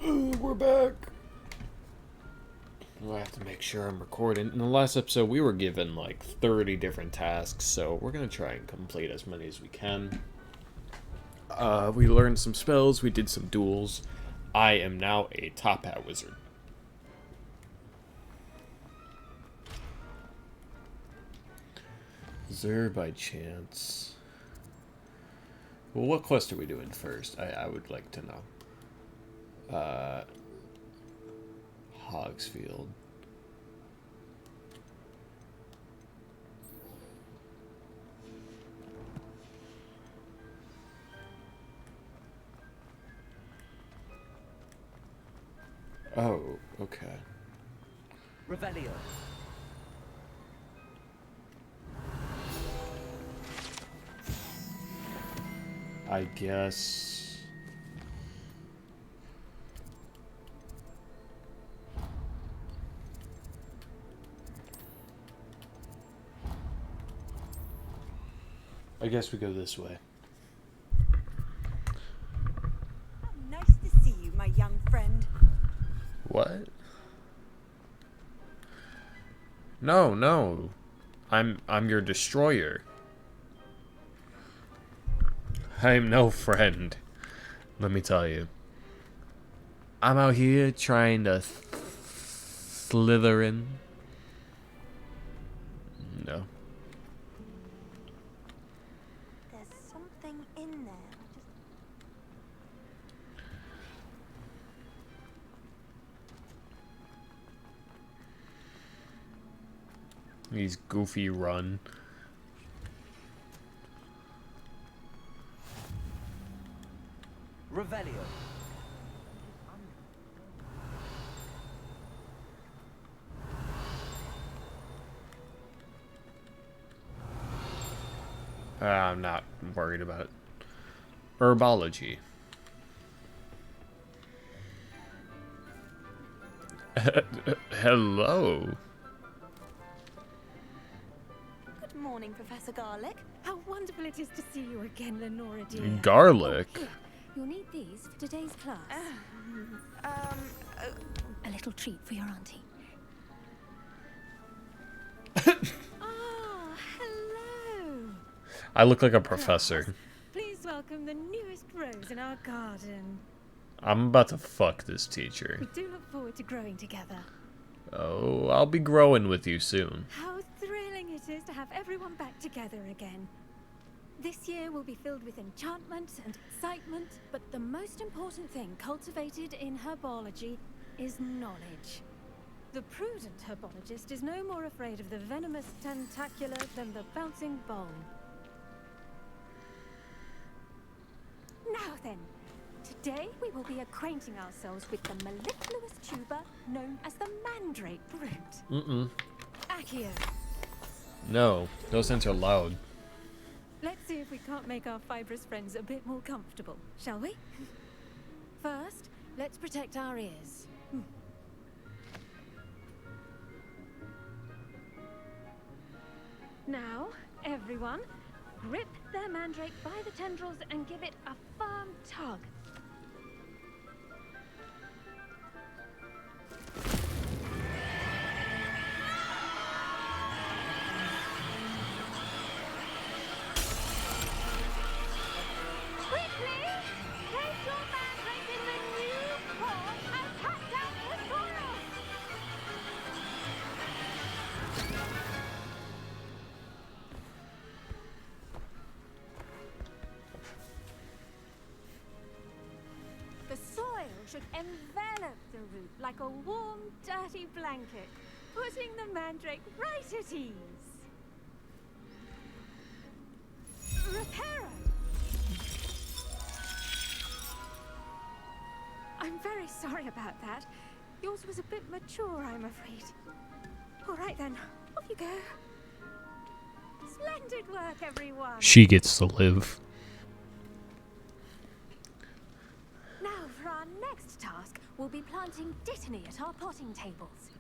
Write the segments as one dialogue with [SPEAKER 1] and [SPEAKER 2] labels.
[SPEAKER 1] We're back. Well, I have to make sure I'm recording. In the last episode, we were given like 30 different tasks, so we're gonna try and complete as many as we can. We learned some spells, we did some duels. I am now a top hat wizard. Is there by chance... Well, what quest are we doing first? I would like to know. Hogsfield. Oh, okay.
[SPEAKER 2] Revelio.
[SPEAKER 1] I guess... I guess we go this way.
[SPEAKER 3] Nice to see you, my young friend.
[SPEAKER 1] What? No, no. I'm your destroyer. I'm no friend. Let me tell you. I'm out here trying to slither in. No.
[SPEAKER 3] There's something in there.
[SPEAKER 1] These goofy run.
[SPEAKER 2] Revelio.
[SPEAKER 1] I'm not worried about it. Herbology. Hello.
[SPEAKER 3] Good morning, Professor Garlic.
[SPEAKER 4] How wonderful it is to see you again, Lenora dear.
[SPEAKER 1] Garlic.
[SPEAKER 4] Oh, here. You'll need these for today's class. A little treat for your auntie. Ah, hello.
[SPEAKER 1] I look like a professor.
[SPEAKER 4] Please welcome the newest rose in our garden.
[SPEAKER 1] I'm about to fuck this teacher.
[SPEAKER 4] We do look forward to growing together.
[SPEAKER 1] Oh, I'll be growing with you soon.
[SPEAKER 4] How thrilling it is to have everyone back together again. This year will be filled with enchantment and excitement, but the most important thing cultivated in herbology is knowledge. The prudent herbologist is no more afraid of the venomous tentacular than the bouncing bulb. Now then, today we will be acquainting ourselves with the mellifluous tuber known as the mandrake root. Accio.
[SPEAKER 1] No, those scents are loud.
[SPEAKER 4] Let's see if we can't make our fibrous friends a bit more comfortable, shall we? First, let's protect our ears. Now, everyone, grip their mandrake by the tendrils and give it a firm tug. Quickly, place your mandrake in the new pot and cut down the soil. The soil should envelop the root like a warm, dirty blanket, putting the mandrake right at ease. Reparo! I'm very sorry about that. Yours was a bit mature, I'm afraid. All right then, off you go. Splendid work, everyone.
[SPEAKER 1] She gets to live.
[SPEAKER 4] Now for our next task, we'll be planting dittany at our potting tables.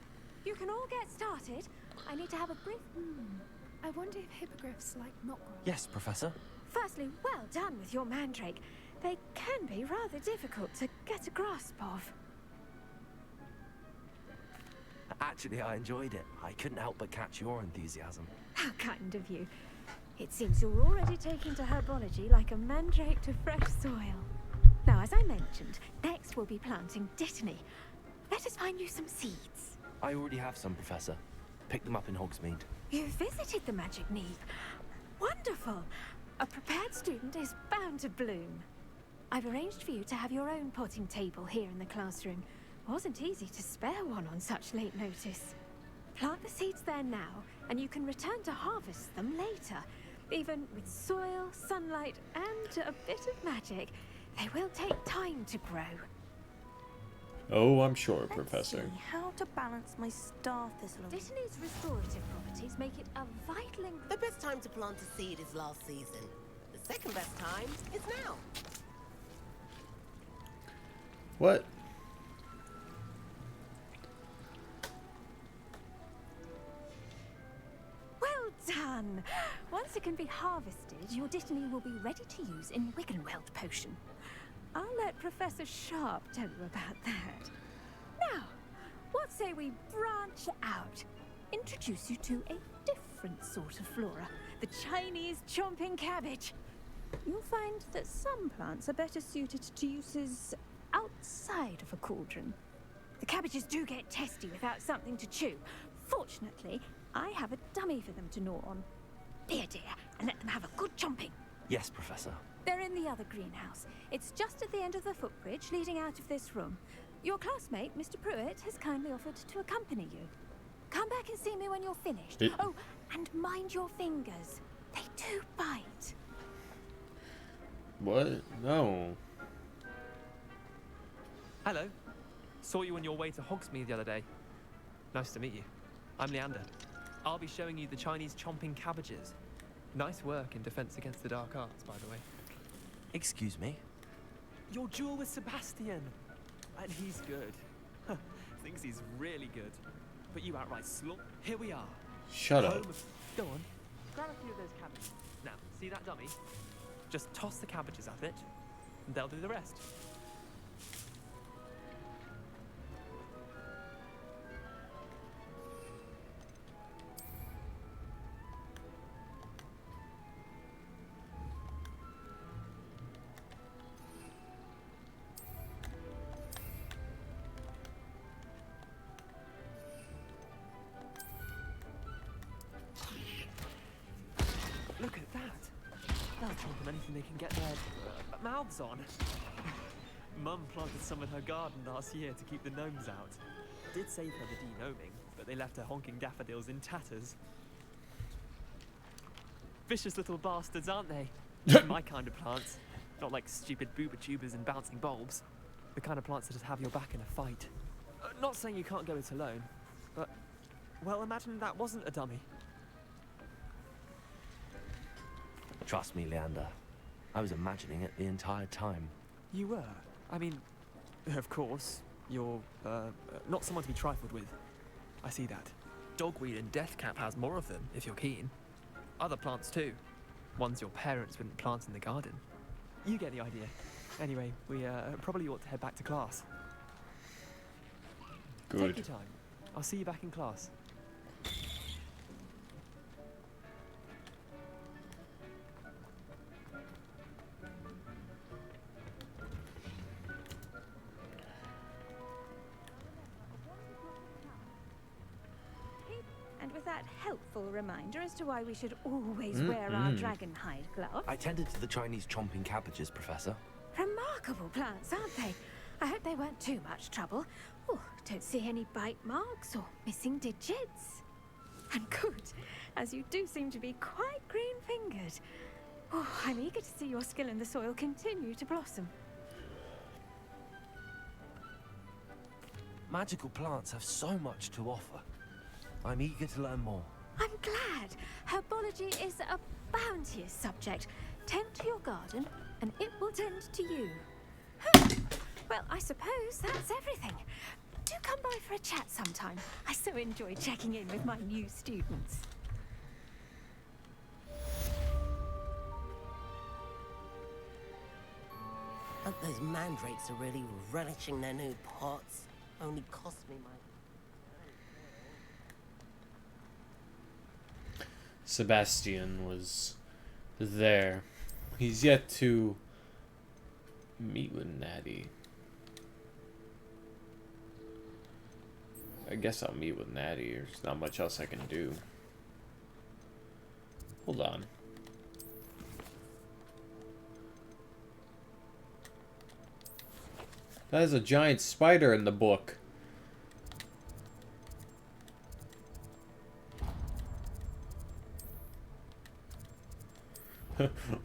[SPEAKER 4] You can all get started. I need to have a brief...
[SPEAKER 5] I wonder if hippogriffs like knotgrass.
[SPEAKER 2] Yes, Professor.
[SPEAKER 4] Firstly, well done with your mandrake. They can be rather difficult to get a grasp of.
[SPEAKER 6] Actually, I enjoyed it. I couldn't help but catch your enthusiasm.
[SPEAKER 4] How kind of you. It seems you're already taking to herbology like a mandrake to fresh soil. Now, as I mentioned, next we'll be planting Dittany. Let us find you some seeds.
[SPEAKER 6] I already have some, Professor. Picked them up in Hogsmeade.
[SPEAKER 4] You visited the Magic Neep. Wonderful. A prepared student is bound to bloom. I've arranged for you to have your own potting table here in the classroom. Wasn't easy to spare one on such late notice. Plant the seeds there now, and you can return to harvest them later. Even with soil, sunlight, and a bit of magic, they will take time to grow.
[SPEAKER 1] Oh, I'm sure,
[SPEAKER 3] Let's
[SPEAKER 1] Professor.
[SPEAKER 3] see how to balance my star thistle.
[SPEAKER 4] Dittany's restorative properties make it a vital ingredient.
[SPEAKER 7] The best time to plant a seed is last season. The second best time is now.
[SPEAKER 1] What?
[SPEAKER 4] Well done! Once it can be harvested, your Dittany will be ready to use in Wiggenweld potion. I'll let Professor Sharp tell you about that. Now, what say we branch out? Introduce you to a different sort of flora, the Chinese chomping cabbage. You'll find that some plants are better suited to uses outside of a cauldron. The cabbages do get testy without something to chew. Fortunately, I have a dummy for them to gnaw on. Here, dear, and let them have a good chomping.
[SPEAKER 6] Yes, Professor.
[SPEAKER 4] They're in the other greenhouse. It's just at the end of the footbridge leading out of this room. Your classmate, Mr. Pruitt, has kindly offered to accompany you. Come back and see me when you're finished. Oh, and mind your fingers. They do bite.
[SPEAKER 1] What? No.
[SPEAKER 8] Hello. Saw you on your way to Hogsmeade the other day. Nice to meet you. I'm Leander. I'll be showing you the Chinese chomping cabbages. Nice work in Defense Against the Dark Arts, by the way.
[SPEAKER 6] Excuse me?
[SPEAKER 8] Your duel with Sebastian. And he's good. Thinks he's really good. But you outright slump. Here we are.
[SPEAKER 1] Shut up.
[SPEAKER 8] Home of- Go on. Grab a few of those cabbages. Now, see that dummy? Just toss the cabbages at it, and they'll do the rest. Look at that! They'll chomp on anything they can get their mouths on. Mum planted some in her garden last year to keep the gnomes out. Did save her the de-gnoming, but they left her honking daffodils in tatters. Vicious little bastards, aren't they? My kind of plants. Not like stupid booba tubers and bouncing bulbs. The kind of plants that just have your back in a fight. Not saying you can't go it alone, but... well, imagine that wasn't a dummy.
[SPEAKER 6] Trust me, Leander. I was imagining it the entire time.
[SPEAKER 8] You were? I mean, of course, you're, not someone to be trifled with. I see that. Dogweed and deathcap has more of them, if you're keen. Other plants too. Ones your parents wouldn't plant in the garden. You get the idea. Anyway, we, probably ought to head back to class. Take
[SPEAKER 1] Good.
[SPEAKER 8] your time. I'll see you back in class.
[SPEAKER 4] And with that helpful reminder as to why we should always wear our dragon hide gloves.
[SPEAKER 6] I tended to the Chinese chomping cabbages, Professor.
[SPEAKER 4] Remarkable plants, aren't they? I hope they weren't too much trouble. Oh, don't see any bite marks or missing digits. And good, as you do seem to be quite green-fingered. Oh, I'm eager to see your skill in the soil continue to blossom.
[SPEAKER 6] Magical plants have so much to offer. I'm eager to learn more.
[SPEAKER 4] I'm glad. Herbology is a bounteous subject. Tend to your garden, and it will tend to you. Well, I suppose that's everything. Do come by for a chat sometime. I so enjoy checking in with my new students.
[SPEAKER 7] Hope those mandrakes are really relishing their new pots. Only cost me my...
[SPEAKER 1] Sebastian was there. He's yet to meet with Natty. I guess I'll meet with Natty. There's not much else I can do. Hold on. That is a giant spider in the book.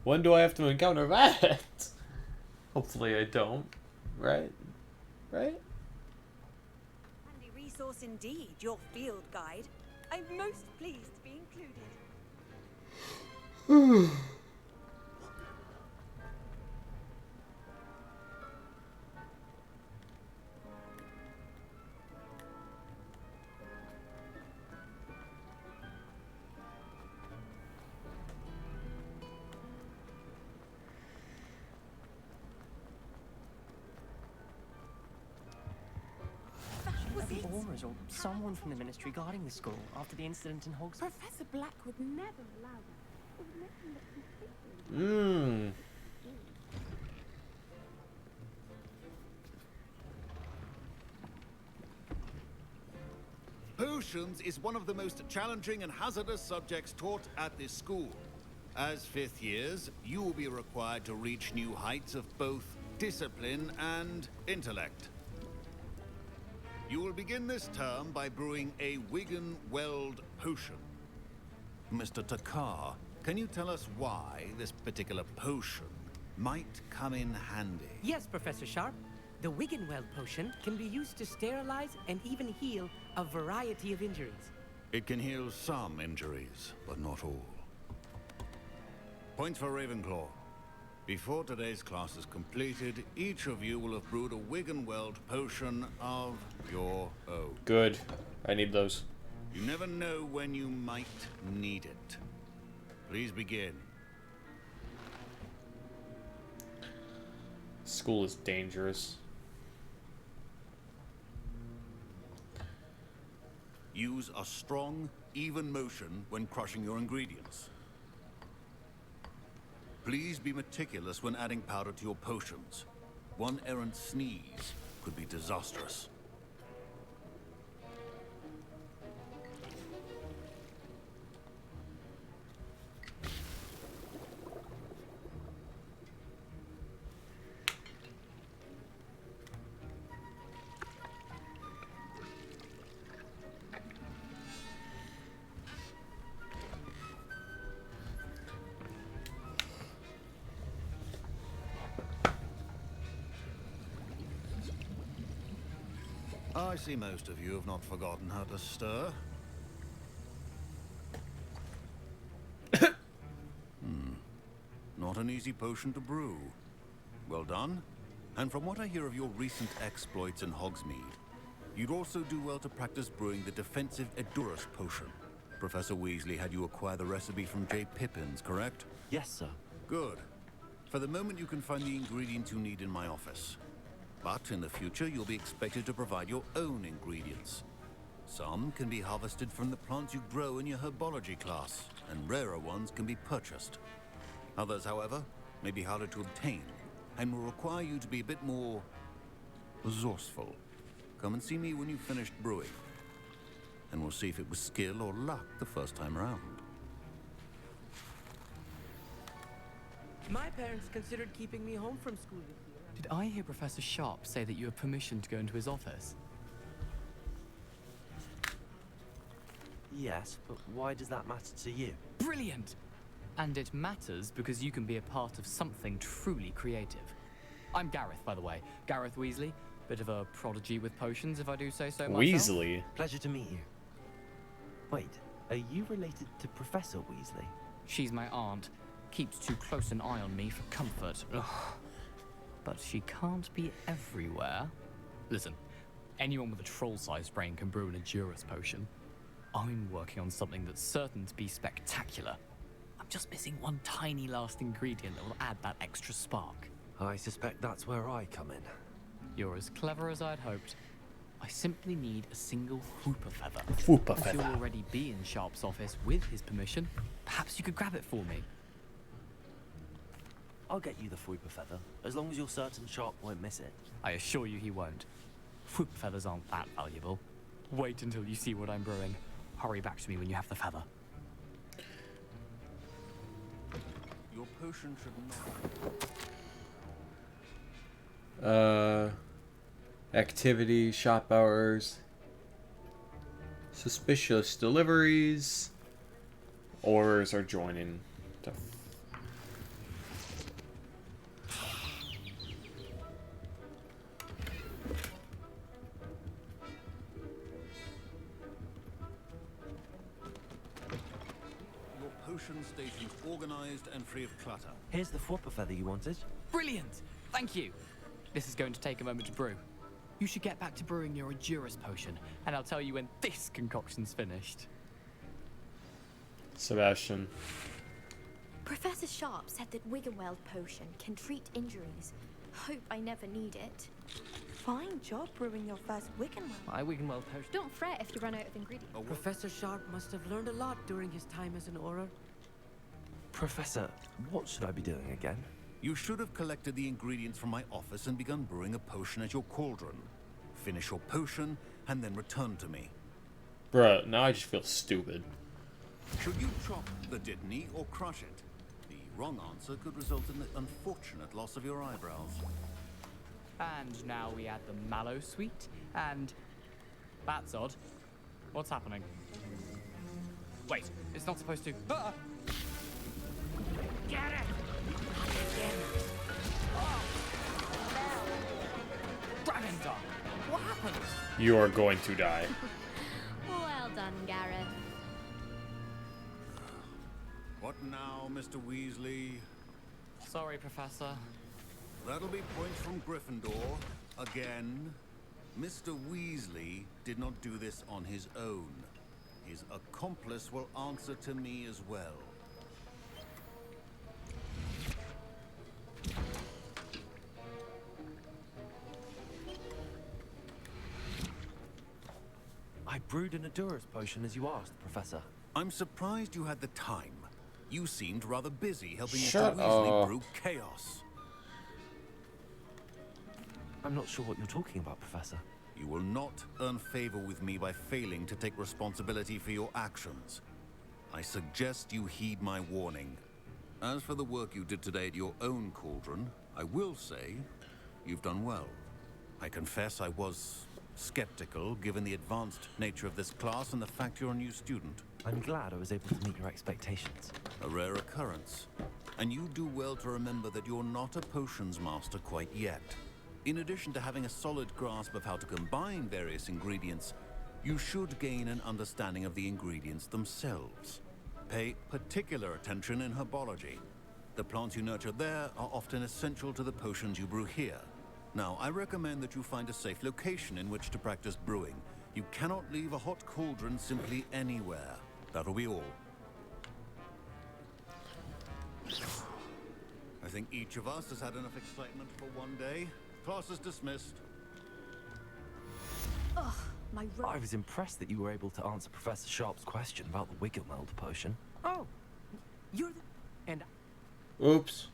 [SPEAKER 1] When do I have to encounter that? Hopefully I don't. Right? Right?
[SPEAKER 3] Handy resource indeed, your field guide. I'm most pleased to be included.
[SPEAKER 2] There were Aurors or someone from the ministry guarding the school after the incident in Hogwarts.
[SPEAKER 5] Professor Black would never allow that. It would make him look completely...
[SPEAKER 9] Potions is one of the most challenging and hazardous subjects taught at this school. As fifth years, you will be required to reach new heights of both discipline and intellect. You will begin this term by brewing a Wigan-Weld potion. Mr. Takar, can you tell us why this particular potion might come in handy?
[SPEAKER 10] Yes, Professor Sharp. The Wiggenweld potion can be used to sterilize and even heal a variety of injuries.
[SPEAKER 9] It can heal some injuries, but not all. Points for Ravenclaw. Before today's class is completed, each of you will have brewed a Wiggenweld potion of your own.
[SPEAKER 1] Good. I need those.
[SPEAKER 9] You never know when you might need it. Please begin.
[SPEAKER 1] School is dangerous.
[SPEAKER 9] Use a strong, even motion when crushing your ingredients. Please be meticulous when adding powder to your potions. One errant sneeze could be disastrous. I see most of you have not forgotten how to stir. Not an easy potion to brew. Well done. And from what I hear of your recent exploits in Hogsmeade, you'd also do well to practice brewing the defensive Edurus potion. Professor Weasley had you acquire the recipe from J. Pippin's, correct?
[SPEAKER 6] Yes, sir.
[SPEAKER 9] Good. For the moment, you can find the ingredients you need in my office. But in the future, you'll be expected to provide your own ingredients. Some can be harvested from the plants you grow in your herbology class, and rarer ones can be purchased. Others, however, may be harder to obtain, and will require you to be a bit more resourceful. Come and see me when you've finished brewing, and we'll see if it was skill or luck the first time around.
[SPEAKER 10] My parents considered keeping me home from school this year.
[SPEAKER 2] Did I hear Professor Sharp say that you have permission to go into his office?
[SPEAKER 6] Yes, but why does that matter to you?
[SPEAKER 2] Brilliant! And it matters because you can be a part of something truly creative. I'm Gareth, by the way. Gareth Weasley. Bit of a prodigy with potions, if I do say so myself.
[SPEAKER 1] Weasley?
[SPEAKER 6] Pleasure to meet you. Wait, are you related to Professor Weasley?
[SPEAKER 2] She's my aunt. Keeps too close an eye on me for comfort. Ugh. But she can't be everywhere. Listen, anyone with a troll-sized brain can brew an Edurus potion. I'm working on something that's certain to be spectacular. I'm just missing one tiny last ingredient that will add that extra spark.
[SPEAKER 6] I suspect that's where I come in.
[SPEAKER 2] You're as clever as I'd hoped. I simply need a single Whooper feather.
[SPEAKER 1] Whooper
[SPEAKER 2] As you'll
[SPEAKER 1] feather.
[SPEAKER 2] already be in Sharp's office with his permission, perhaps you could grab it for me.
[SPEAKER 6] I'll get you the Fwooper feather, as long as you're certain Sharp won't miss it.
[SPEAKER 2] I assure you he won't. Whooper feathers aren't that valuable. Wait until you see what I'm brewing. Hurry back to me when you have the feather.
[SPEAKER 9] Your potion should not.
[SPEAKER 1] Activity, shop hours, suspicious deliveries, orders are joining.
[SPEAKER 9] Your potion station's organized and free of clutter.
[SPEAKER 6] Here's the Fwooper feather you wanted.
[SPEAKER 2] Brilliant! Thank you! This is going to take a moment to brew. You should get back to brewing your Endurus potion, and I'll tell you when this concoction's finished.
[SPEAKER 1] Sebastian.
[SPEAKER 11] Professor Sharp said that Wiggenweld potion can treat injuries. Hope I never need it.
[SPEAKER 12] Fine job brewing your first Wiggenweld.
[SPEAKER 8] My Wiggenweld potion.
[SPEAKER 4] Don't fret if you run out of ingredients.
[SPEAKER 10] Professor Sharp must have learned a lot during his time as an Auror.
[SPEAKER 6] Professor, what should I be doing again?
[SPEAKER 9] You should have collected the ingredients from my office and begun brewing a potion at your cauldron. Finish your potion, and then return to me.
[SPEAKER 1] Bruh, now I just feel stupid.
[SPEAKER 9] Should you chop the Dittany or crush it? The wrong answer could result in the unfortunate loss of your eyebrows.
[SPEAKER 2] And now we add the mallow sweet, and... That's odd. What's happening? Wait, it's not supposed to... Ah!
[SPEAKER 10] Get it!
[SPEAKER 2] Dragondar! What happened?
[SPEAKER 1] You are going to die.
[SPEAKER 11] Well done, Gareth.
[SPEAKER 9] What now, Mr. Weasley?
[SPEAKER 2] Sorry, Professor.
[SPEAKER 9] That'll be points from Gryffindor. Again. Mr. Weasley did not do this on his own. His accomplice will answer to me as well.
[SPEAKER 6] I brewed an Endurus potion as you asked, Professor.
[SPEAKER 9] I'm surprised you had the time. You seemed rather busy helping
[SPEAKER 1] Shut
[SPEAKER 9] Mr. Weasley
[SPEAKER 1] up.
[SPEAKER 9] brew chaos.
[SPEAKER 6] I'm not sure what you're talking about, Professor.
[SPEAKER 9] You will not earn favor with me by failing to take responsibility for your actions. I suggest you heed my warning. As for the work you did today at your own cauldron, I will say you've done well. I confess I was skeptical given the advanced nature of this class and the fact you're a new student.
[SPEAKER 6] I'm glad I was able to meet your expectations.
[SPEAKER 9] A rare occurrence. And you do well to remember that you're not a potions master quite yet. In addition to having a solid grasp of how to combine various ingredients, you should gain an understanding of the ingredients themselves. Pay particular attention in herbology. The plants you nurture there are often essential to the potions you brew here. Now, I recommend that you find a safe location in which to practice brewing. You cannot leave a hot cauldron simply anywhere. That'll be all. I think each of us has had enough excitement for one day. Class is dismissed.
[SPEAKER 11] Ugh, my
[SPEAKER 6] I was impressed that you were able to answer Professor Sharp's question about the Wiggenweld potion.
[SPEAKER 10] Oh, you're the... And...
[SPEAKER 1] Oops.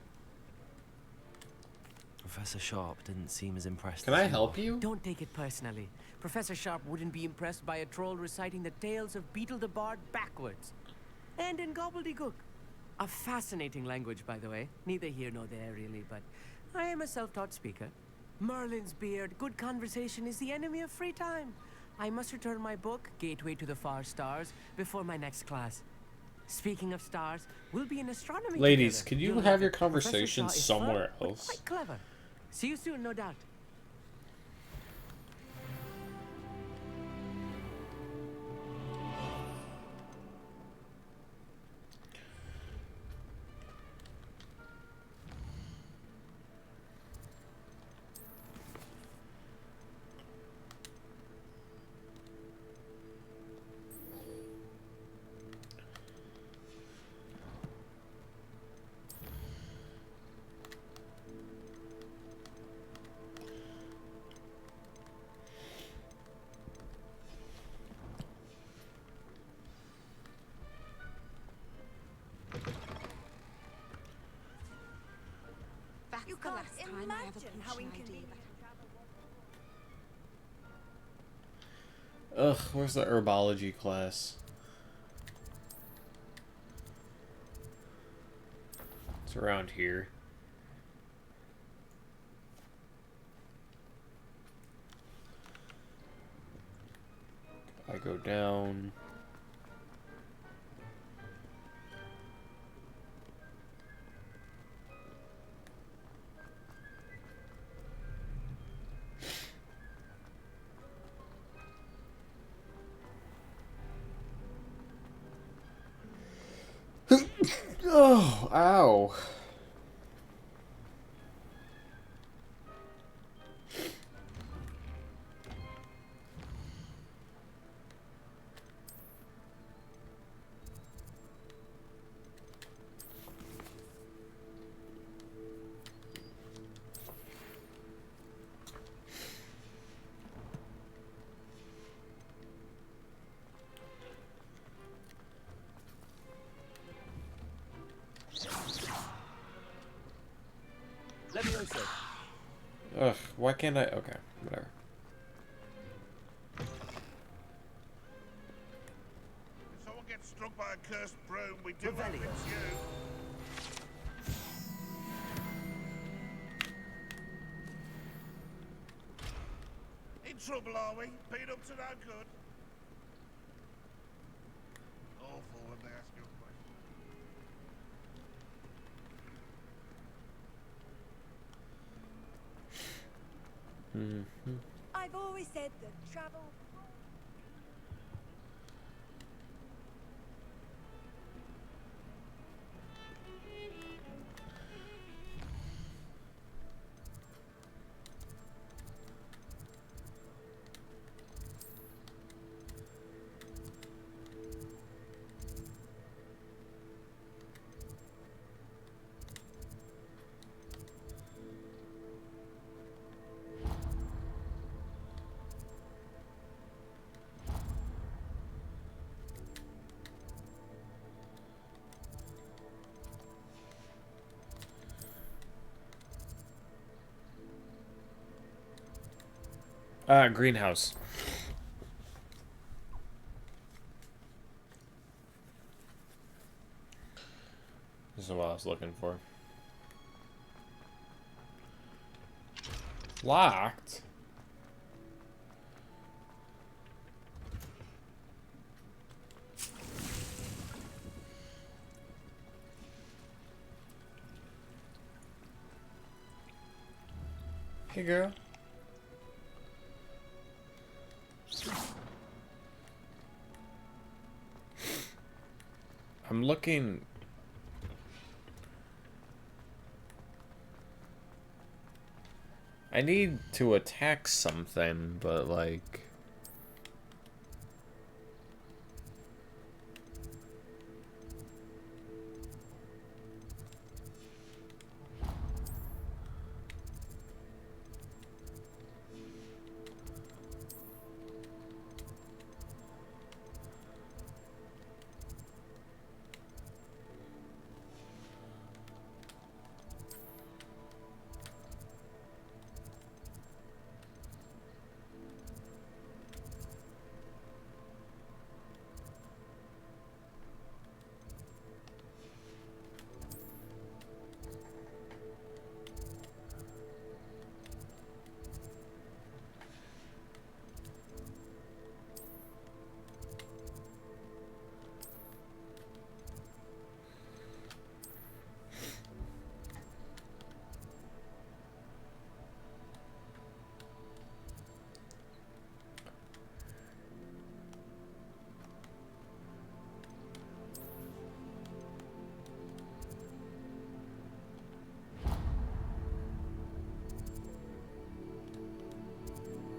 [SPEAKER 6] Professor Sharp didn't seem as impressed.
[SPEAKER 1] Can
[SPEAKER 6] as
[SPEAKER 1] I
[SPEAKER 6] you
[SPEAKER 1] help
[SPEAKER 6] are.
[SPEAKER 1] you?
[SPEAKER 10] Don't take it personally. Professor Sharp wouldn't be impressed by a troll reciting the tales of Beetle the Bard backwards. And in gobbledygook. A fascinating language, by the way. Neither here nor there, really, but I am a self-taught speaker. Merlin's beard, good conversation is the enemy of free time. I must return my book, Gateway to the Far Stars, before my next class. Speaking of stars, we'll be in astronomy
[SPEAKER 1] Ladies,
[SPEAKER 10] together.
[SPEAKER 1] could you
[SPEAKER 10] You'll
[SPEAKER 1] have
[SPEAKER 10] love
[SPEAKER 1] your
[SPEAKER 10] it. Professor
[SPEAKER 1] conversation
[SPEAKER 10] Shaw is
[SPEAKER 1] somewhere
[SPEAKER 10] fun, but
[SPEAKER 1] else?
[SPEAKER 10] quite clever. See you soon, no doubt.
[SPEAKER 5] last time I have a
[SPEAKER 3] Imagine how
[SPEAKER 5] potion idea.
[SPEAKER 3] inconvenient.
[SPEAKER 1] Ugh, where's the herbology class? It's around here. I go down. Oh, ow.
[SPEAKER 6] Levioso.
[SPEAKER 1] Ugh, why can't I? Okay, whatever.
[SPEAKER 13] If someone gets struck by a cursed broom, we do hope it's you. In trouble, are we? Been up to no good. Awful when they ask you a question.
[SPEAKER 3] I've always said that travel.
[SPEAKER 1] Greenhouse. This is what I was looking for. Locked? Hey, girl. I'm looking. I need to attack something, but like.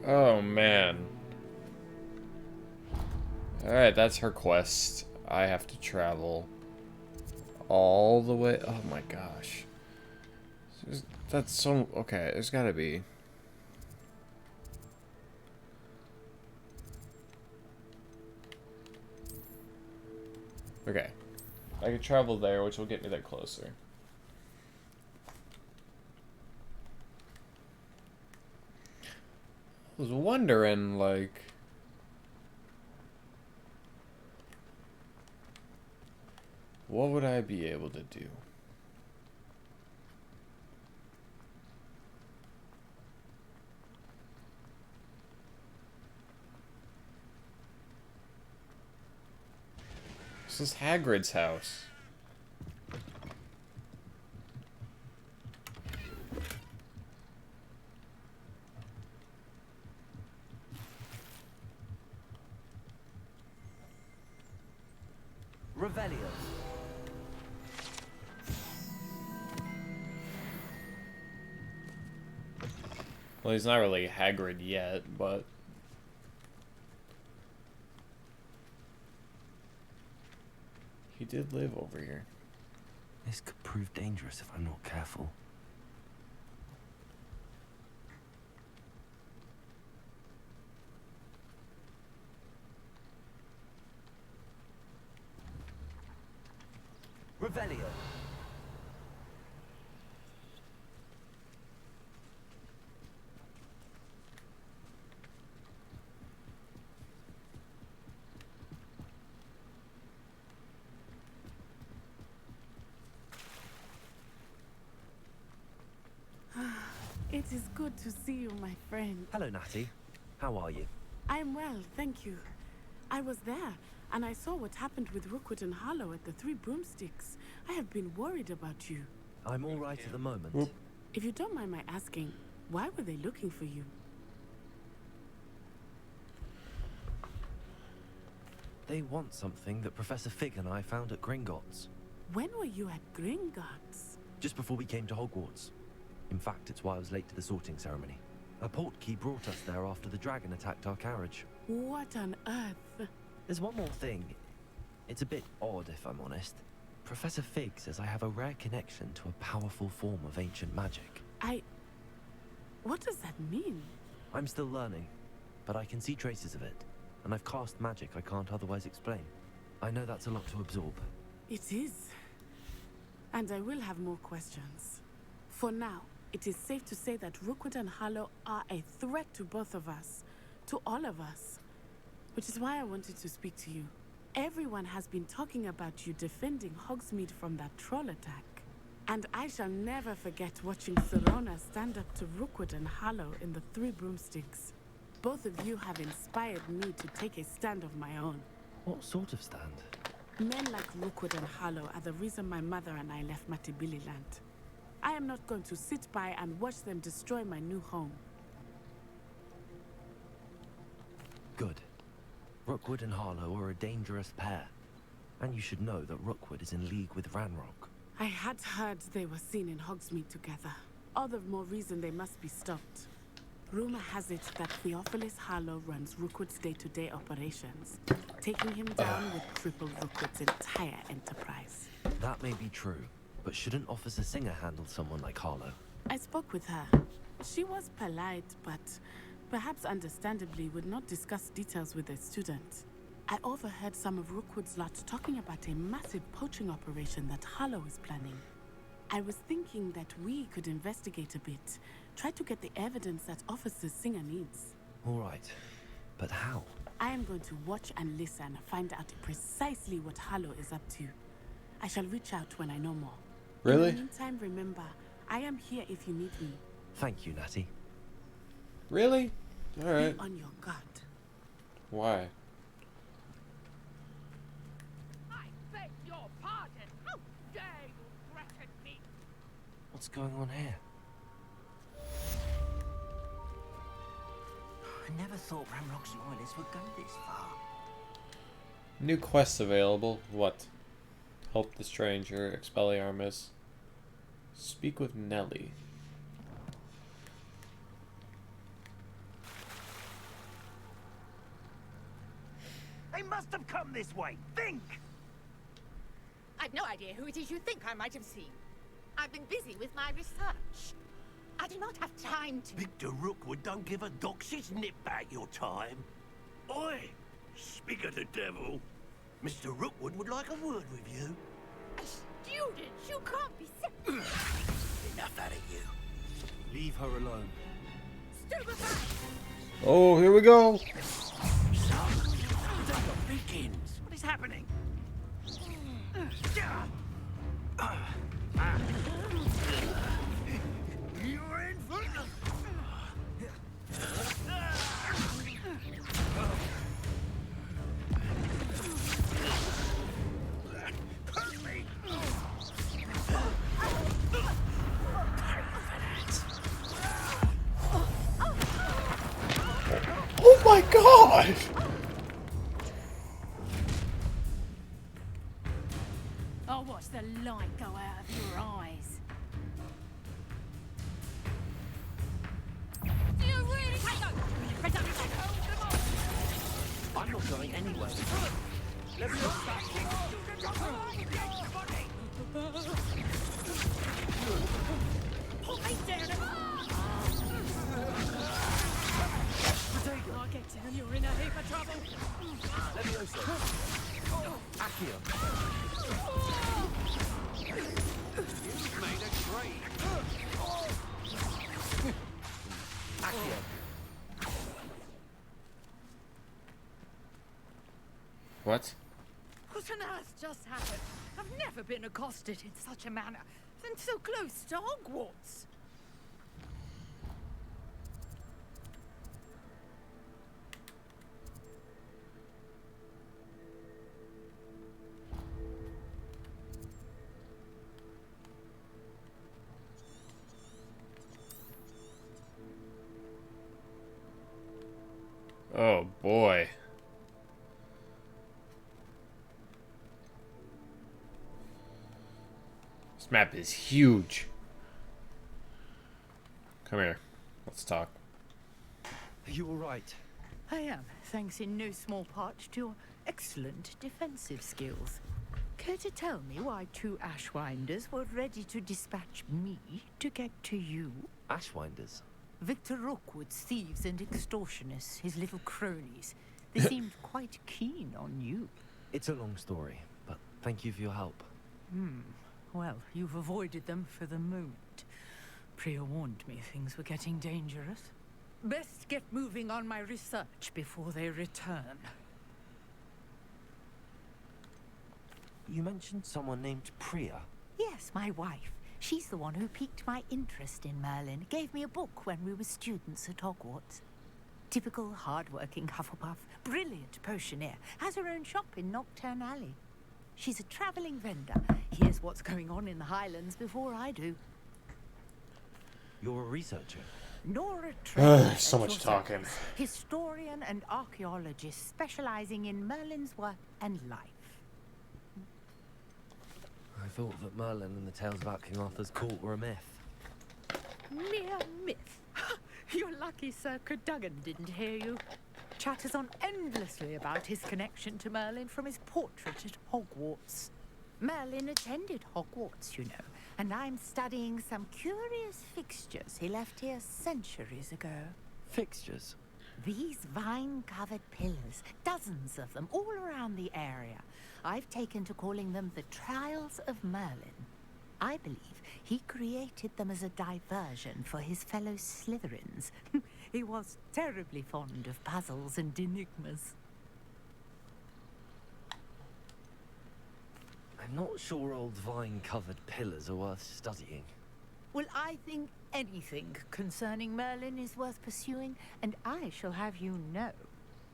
[SPEAKER 1] Oh, man. Alright, that's her quest. I have to travel all the way. Oh my gosh. That's so. Okay, there's gotta be. Okay. I could travel there, which will get me there closer. was wondering, like... what would I be able to do? This is Hagrid's house.
[SPEAKER 6] Revelio.
[SPEAKER 1] Well, he's not really Hagrid yet, but... he did live over here.
[SPEAKER 6] This could prove dangerous if I'm not careful. Revelio.
[SPEAKER 14] It is good to see you, my friend.
[SPEAKER 6] Hello, Natty. How are you?
[SPEAKER 14] I am well, thank you. I was there, and I saw what happened with Rookwood and Harlow at the Three Broomsticks. I have been worried about you.
[SPEAKER 6] I'm all right at the moment.
[SPEAKER 14] If you don't mind my asking, why were they looking for you?
[SPEAKER 6] They want something that Professor Fig and I found at Gringotts.
[SPEAKER 14] When were you at Gringotts?
[SPEAKER 6] Just before we came to Hogwarts. In fact, it's why I was late to the sorting ceremony. A portkey brought us there after the dragon attacked our carriage.
[SPEAKER 14] What on earth?
[SPEAKER 6] There's one more thing. It's a bit odd, if I'm honest. Professor Fig says I have a rare connection to a powerful form of ancient magic.
[SPEAKER 14] What does that mean?
[SPEAKER 6] I'm still learning, but I can see traces of it. And I've cast magic I can't otherwise explain. I know that's a lot to absorb.
[SPEAKER 14] It is. And I will have more questions. For now, it is safe to say that Rookwood and Harlow are a threat to both of us. To all of us. Which is why I wanted to speak to you. Everyone has been talking about you defending Hogsmeade from that troll attack. And I shall never forget watching Serona stand up to Rookwood and Harlow in the Three Broomsticks. Both of you have inspired me to take a stand of my own.
[SPEAKER 6] What sort of stand?
[SPEAKER 14] Men like Rookwood and Harlow are the reason my mother and I left Matibili-land. I am not going to sit by and watch them destroy my new home.
[SPEAKER 6] Good. Rookwood and Harlow are a dangerous pair. And you should know that Rookwood is in league with Ranrock.
[SPEAKER 14] I had heard they were seen in Hogsmeade together. All the more reason they must be stopped. Rumor has it that Theophilus Harlow runs Rookwood's day-to-day operations. Taking him down would cripple Rookwood's entire enterprise.
[SPEAKER 6] That may be true, but shouldn't Officer Singer handle someone like Harlow?
[SPEAKER 14] I spoke with her. She was polite, but perhaps understandably would not discuss details with a student. I overheard some of Rookwood's lot talking about a massive poaching operation that Harlow is planning. I was thinking that we could investigate a bit, try to get the evidence that Officer Singer needs.
[SPEAKER 6] All right, but how?
[SPEAKER 14] I am going to watch and listen, find out precisely what Harlow is up to. I shall reach out when I know more.
[SPEAKER 1] Really?
[SPEAKER 14] In the meantime, remember, I am here if you need me.
[SPEAKER 6] Thank you, Natty.
[SPEAKER 1] Really? Alright.
[SPEAKER 14] Be on your guard.
[SPEAKER 1] Why?
[SPEAKER 15] I beg your pardon. How dare you threaten me?
[SPEAKER 6] What's going on here?
[SPEAKER 10] I never thought Ranrock's loyalists would go this far.
[SPEAKER 1] New quests available. What? Help the stranger, Expelliarmus. Speak with Nellie.
[SPEAKER 15] They must have come this way. Think!
[SPEAKER 7] I've no idea who it is you think I might have seen. I've been busy with my research. I do not have time to...
[SPEAKER 16] Victor Rookwood don't give a doxy's nip back your time. Oi! Speak of the devil. Mr. Rookwood would like a word with you.
[SPEAKER 7] A student? You can't be sick.
[SPEAKER 16] Enough out of you. Leave her alone.
[SPEAKER 7] Stupefy!
[SPEAKER 1] Oh, here we go.
[SPEAKER 16] Begins. What is happening? You're in for
[SPEAKER 1] Oh my god!
[SPEAKER 4] I'll watch the light go out of your eyes.
[SPEAKER 7] Do you really take over?
[SPEAKER 6] I'm not going anywhere.
[SPEAKER 16] Let me off that.
[SPEAKER 7] Pull me down.
[SPEAKER 4] I'll get to them, you're in a heap of trouble.
[SPEAKER 6] Let me also. Accio.
[SPEAKER 16] You've made a great.
[SPEAKER 6] Accio.
[SPEAKER 1] What?
[SPEAKER 15] What on earth just happened? I've never been accosted in such a manner, and so close to Hogwarts.
[SPEAKER 1] Oh boy. This map is huge. Come here. Let's talk.
[SPEAKER 6] Are you alright?
[SPEAKER 15] I am, thanks in no small part to your excellent defensive skills. Care to tell me why two Ashwinders were ready to dispatch me to get to you?
[SPEAKER 6] Ashwinders?
[SPEAKER 15] Victor Rookwood's thieves and extortionists, his little cronies. They seemed quite keen on you.
[SPEAKER 6] It's a long story, but thank you for your help.
[SPEAKER 15] Well, you've avoided them for the moment. Priya warned me things were getting dangerous. Best get moving on my research before they return.
[SPEAKER 6] You mentioned someone named Priya.
[SPEAKER 15] Yes, my wife. She's the one who piqued my interest in Merlin. Gave me a book when we were students at Hogwarts. Typical hard-working Hufflepuff, brilliant potioneer, has her own shop in Nocturne Alley. She's a travelling vendor. Hears what's going on in the Highlands before I do.
[SPEAKER 6] You're a researcher.
[SPEAKER 15] Nora Trent.
[SPEAKER 1] So much talking.
[SPEAKER 15] Historian and archaeologist specializing in Merlin's work and life.
[SPEAKER 6] I thought that Merlin and the tales about King Arthur's court were a myth.
[SPEAKER 15] Mere myth. You're lucky Sir Cadogan didn't hear you. Chatters on endlessly about his connection to Merlin from his portrait at Hogwarts. Merlin attended Hogwarts, you know, and I'm studying some curious fixtures he left here centuries ago.
[SPEAKER 6] Fixtures?
[SPEAKER 15] These vine-covered pillars, dozens of them, all around the area. I've taken to calling them the Trials of Merlin. I believe he created them as a diversion for his fellow Slytherins. He was terribly fond of puzzles and enigmas.
[SPEAKER 6] I'm not sure old vine-covered pillars are worth studying.
[SPEAKER 15] Well, I think anything concerning Merlin is worth pursuing, and I shall have you know,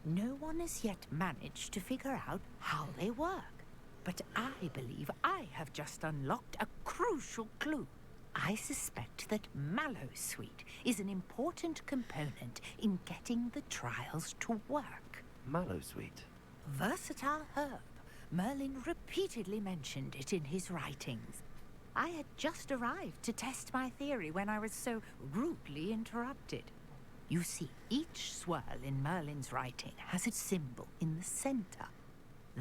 [SPEAKER 15] no one has yet managed to figure out how they work. But I believe I have just unlocked a crucial clue. I suspect that Mallowsweet is an important component in getting the trials to work.
[SPEAKER 6] Mallowsweet?
[SPEAKER 15] Versatile herb. Merlin repeatedly mentioned it in his writings. I had just arrived to test my theory when I was so rudely interrupted. You see, each swirl in Merlin's writing has its symbol in the center.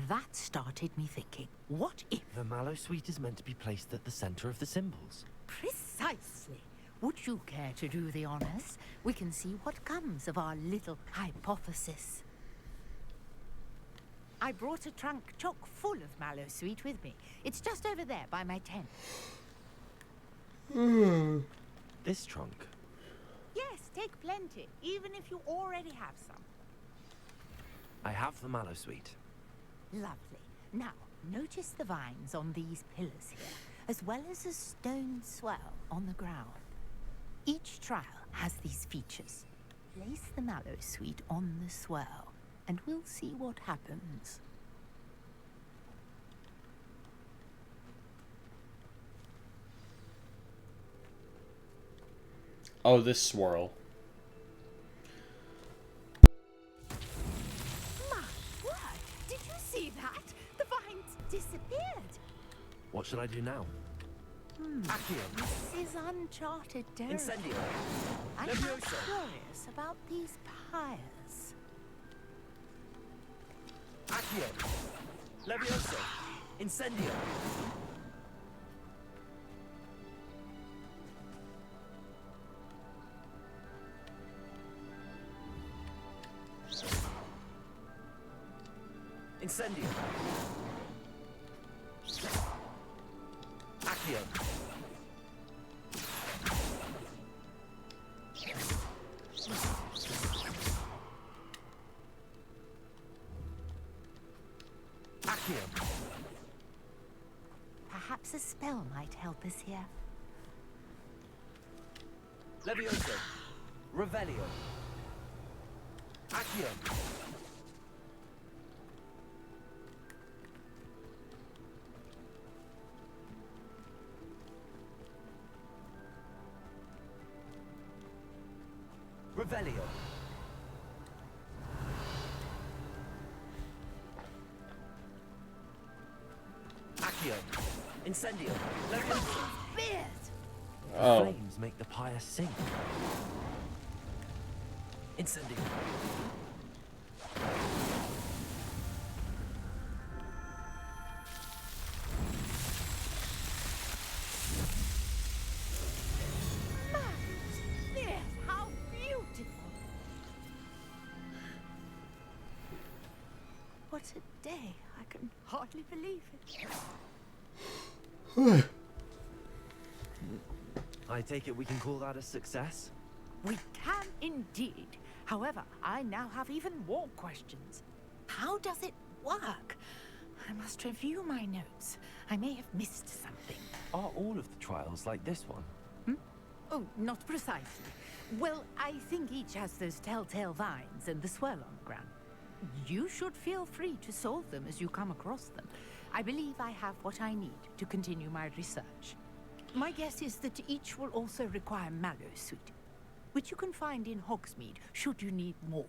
[SPEAKER 15] That started me thinking, what if...
[SPEAKER 6] The Mallowsweet is meant to be placed at the center of the symbols.
[SPEAKER 15] Precisely. Would you care to do the honors? We can see what comes of our little hypothesis. I brought a trunk chock full of Mallowsweet with me. It's just over there by my tent.
[SPEAKER 6] This trunk?
[SPEAKER 15] Yes, take take plenty, even if you already have some.
[SPEAKER 6] I have the mallow sweet.
[SPEAKER 15] Lovely. Now, notice the vines on these pillars here, as well as a stone swell on the ground. Each trial has these features. Place the mallow sweet on the swell, and we'll see what happens.
[SPEAKER 1] Oh, this swirl.
[SPEAKER 15] My word! Did you see that? The vines disappeared.
[SPEAKER 6] What should I do now? Accio.
[SPEAKER 15] This is uncharted territory.
[SPEAKER 6] Incendio.
[SPEAKER 15] I'm
[SPEAKER 6] Levioso.
[SPEAKER 15] curious about these pyres.
[SPEAKER 6] Accio. Levioso. Incendio. Incendio. Accio. Accio.
[SPEAKER 15] Perhaps a spell might help us here.
[SPEAKER 6] Levioso. Revelio. Accio. Revelio. Accio. Incendio. Levioso.
[SPEAKER 1] Oh.
[SPEAKER 6] Flames make the pyre sink. Incendio.
[SPEAKER 15] Yes, how beautiful! What a day. I can hardly believe it.
[SPEAKER 6] I take it we can call that a success?
[SPEAKER 15] We can indeed. However, I now have even more questions. How does it work? I must review my notes. I may have missed something.
[SPEAKER 6] Are all of the trials like this one?
[SPEAKER 15] Oh, not precisely. Well, I think each has those telltale vines and the swirl on the ground. You should feel free to solve them as you come across them. I believe I have what I need to continue my research. My guess is that each will also require mallow sweet, which you can find in Hogsmeade should you need more.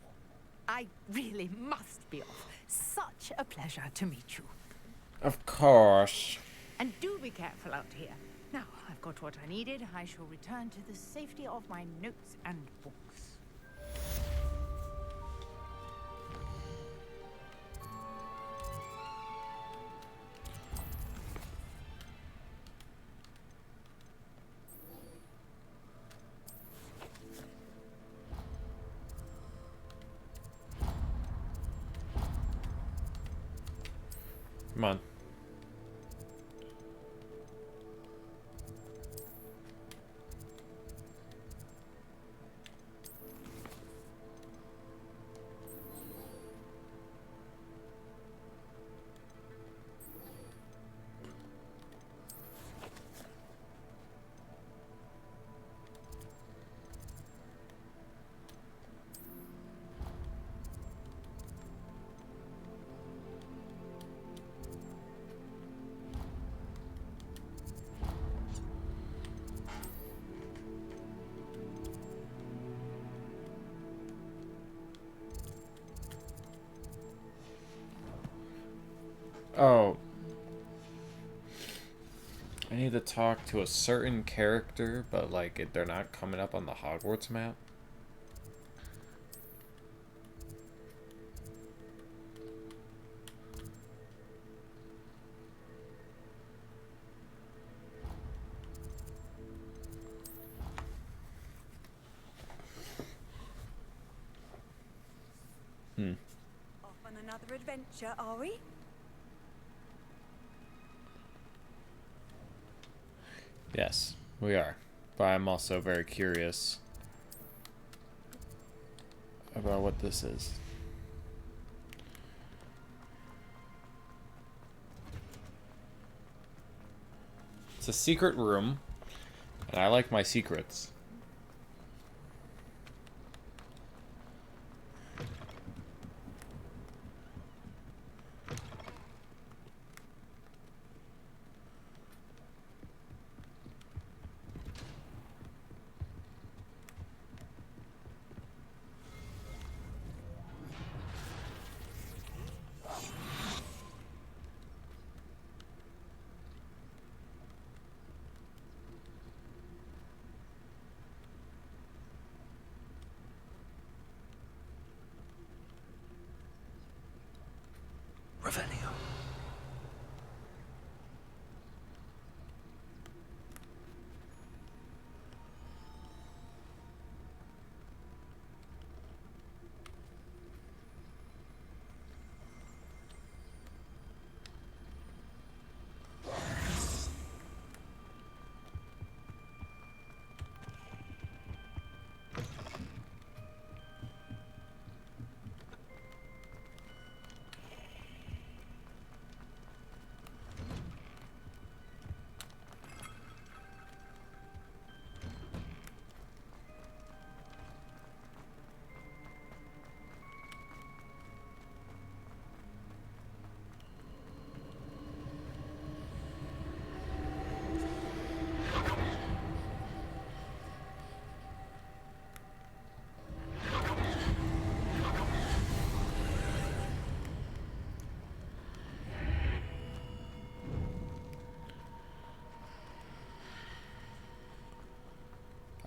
[SPEAKER 15] I really must be off. Such a pleasure to meet you.
[SPEAKER 1] Of course.
[SPEAKER 15] And do be careful out here. Now, I've got what I needed. I shall return to the safety of my notes and books.
[SPEAKER 1] Come on. Oh. I need to talk to a certain character, but like they're not coming up on the Hogwarts map.
[SPEAKER 3] Off on another adventure, are we?
[SPEAKER 1] Yes, we are. But I'm also very curious about what this is. It's a secret room, and I like my secrets.
[SPEAKER 6] Revelio.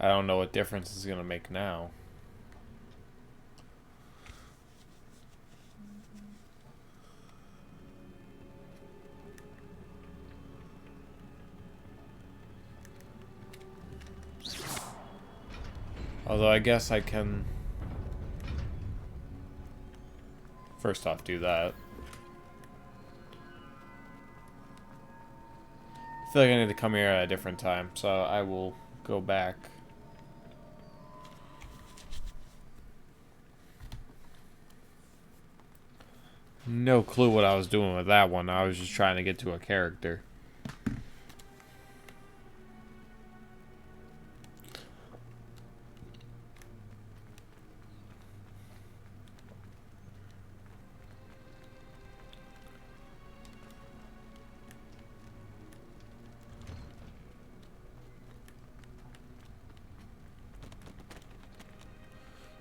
[SPEAKER 1] I don't know what difference it's gonna make now. Although I guess I can first off do that. I feel like I need to come here at a different time, so I will go back. No clue what I was doing with that one. I was just trying to get to a character.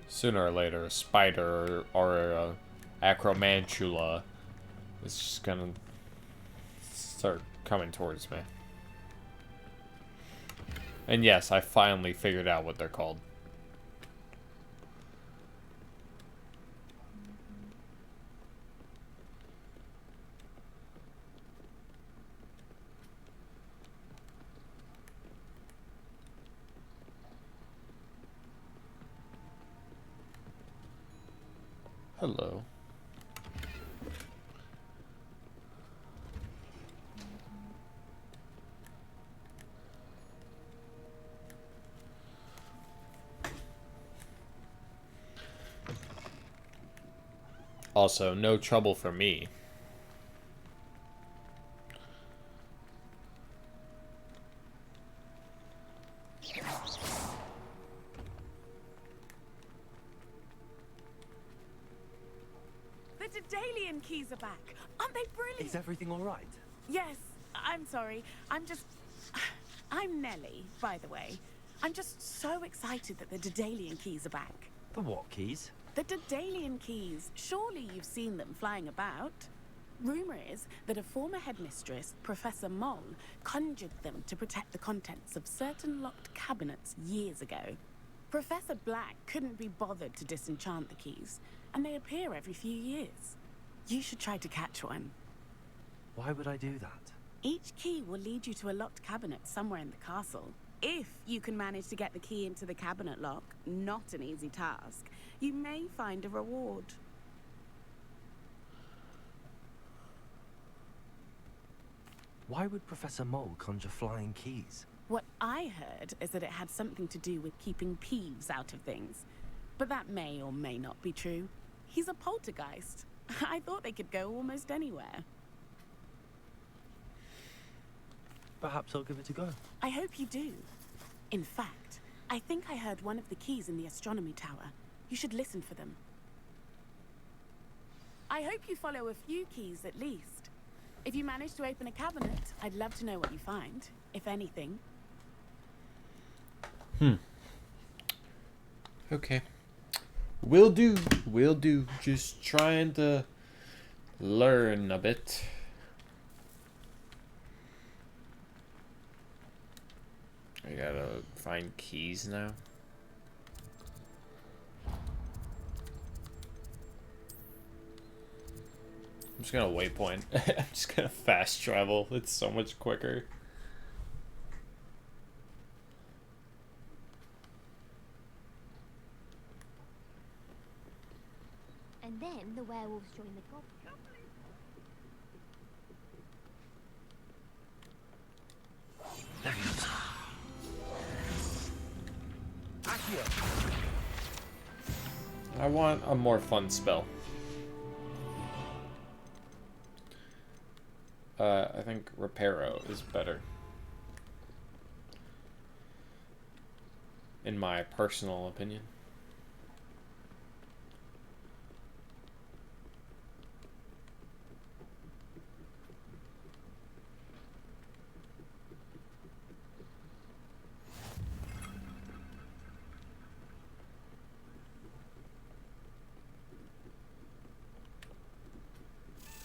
[SPEAKER 1] Sooner or later, a spider or a acromantula is just gonna start coming towards me. And yes, I finally figured out what they're called. Hello. Also, no trouble for me.
[SPEAKER 14] The Daedalian keys are back. Aren't they brilliant?
[SPEAKER 6] Is everything all right?
[SPEAKER 14] Yes, I'm sorry. I'm Nellie, by the way. I'm just so excited that the Daedalian keys are back.
[SPEAKER 6] The what keys?
[SPEAKER 14] The Daedalian keys. Surely you've seen them flying about. Rumor is that a former headmistress, Professor Moll, conjured them to protect the contents of certain locked cabinets years ago. Professor Black couldn't be bothered to disenchant the keys, and they appear every few years. You should try to catch one.
[SPEAKER 6] Why would I do that?
[SPEAKER 14] Each key will lead you to a locked cabinet somewhere in the castle. If you can manage to get the key into the cabinet lock, not an easy task, you may find a reward.
[SPEAKER 6] Why would Professor Mole conjure flying keys?
[SPEAKER 14] What I heard is that it had something to do with keeping Peeves out of things. but that may or may not be true. He's a poltergeist. I thought they could go almost anywhere.
[SPEAKER 6] Perhaps I'll give it a go.
[SPEAKER 14] I hope you do. In fact, I think I heard one of the keys in the astronomy tower. You should listen for them. I hope you follow a few keys at least. If you manage to open a cabinet, I'd love to know what you find, if anything.
[SPEAKER 1] Okay. Will do. Will do. Just trying to learn a bit. I gotta find keys now. I'm just gonna waypoint. I'm just gonna fast travel. It's so much quicker.
[SPEAKER 11] And then the werewolves join the goblins.
[SPEAKER 1] I want a more fun spell. I think Reparo is better. In my personal opinion.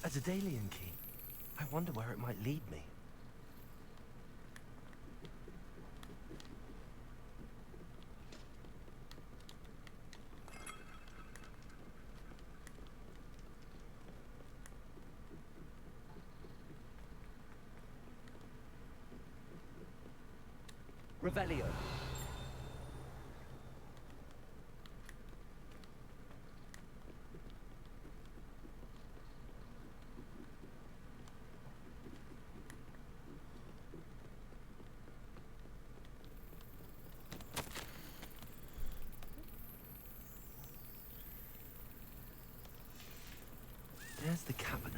[SPEAKER 6] A Daedalian key. I wonder where it might lead me. Revelio. There's the cabinet.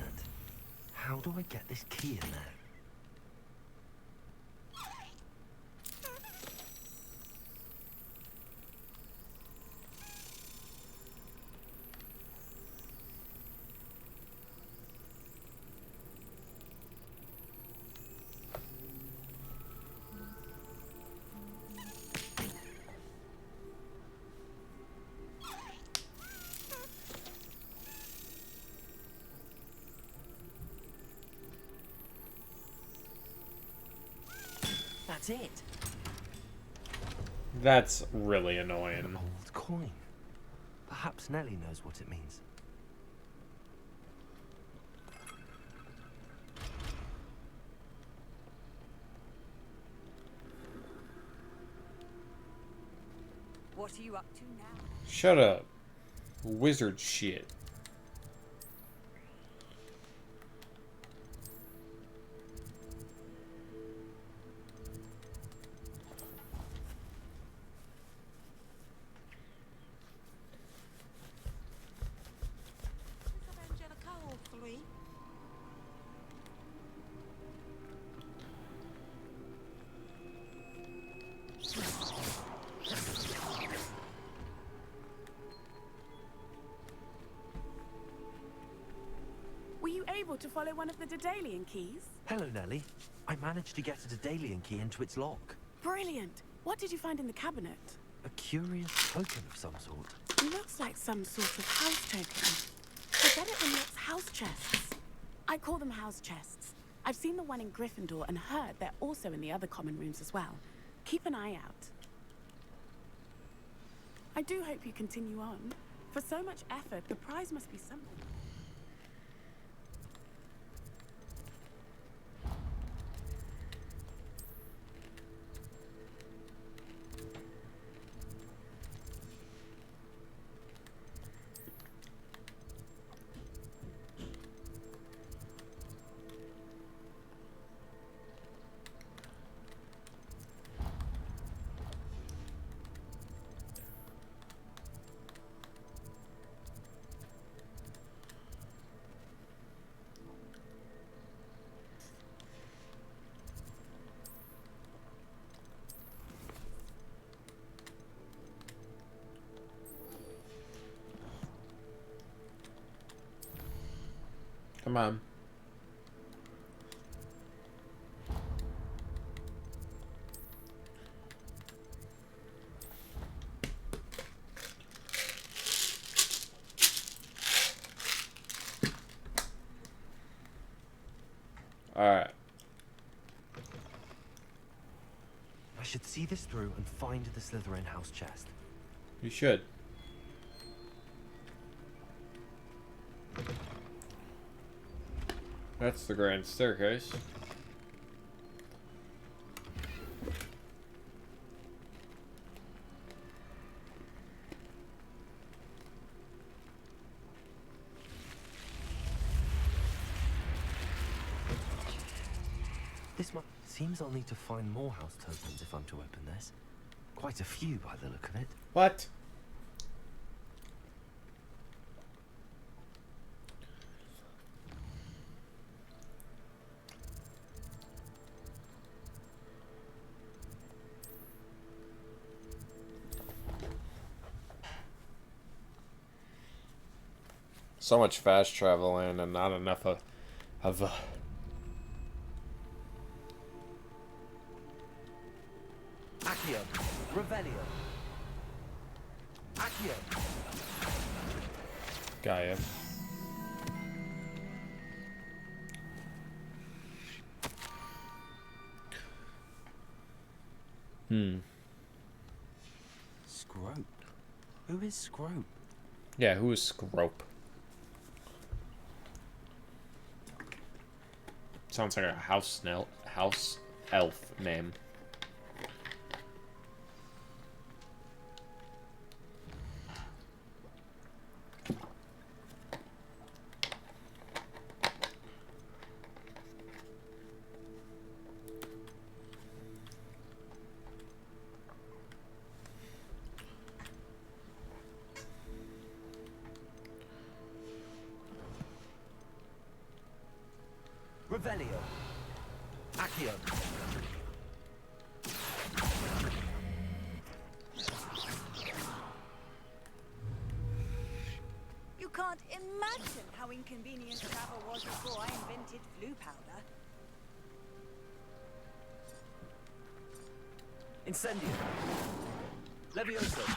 [SPEAKER 6] How do I get this key in there? That's it.
[SPEAKER 1] That's really annoying.
[SPEAKER 6] An old coin. Perhaps Nellie knows what it means.
[SPEAKER 3] What are you up to now?
[SPEAKER 1] Shut up. Wizard shit.
[SPEAKER 14] Were you able to follow one of the Daedalian keys?
[SPEAKER 6] Hello, Nellie. I managed to get a Daedalian key into its lock.
[SPEAKER 14] Brilliant. What did you find in the cabinet?
[SPEAKER 6] A curious token of some sort.
[SPEAKER 14] Looks like some sort of house token. I bet it unlocks house chests. I call them house chests. I've seen the one in Gryffindor and heard they're also in the other common rooms as well. Keep an eye out. I do hope you continue on. For so much effort, the prize must be something.
[SPEAKER 1] Come on. Alright.
[SPEAKER 6] I should see this through and find the Slytherin house chest.
[SPEAKER 1] You should. That's the grand staircase.
[SPEAKER 6] This one seems I'll need to find more house tokens if I'm to open this. Quite a few by the look of it.
[SPEAKER 1] What? So much fast traveling and not enough of
[SPEAKER 6] Accio, Revelio. Accio.
[SPEAKER 1] Gaia.
[SPEAKER 6] Scrope. Who is Scrope?
[SPEAKER 1] Yeah, who is Scrope? Sounds like a house elf name.
[SPEAKER 6] Revelio. Accio.
[SPEAKER 3] You can't imagine how inconvenient travel was before I invented blue powder.
[SPEAKER 6] Incendio. Levioso.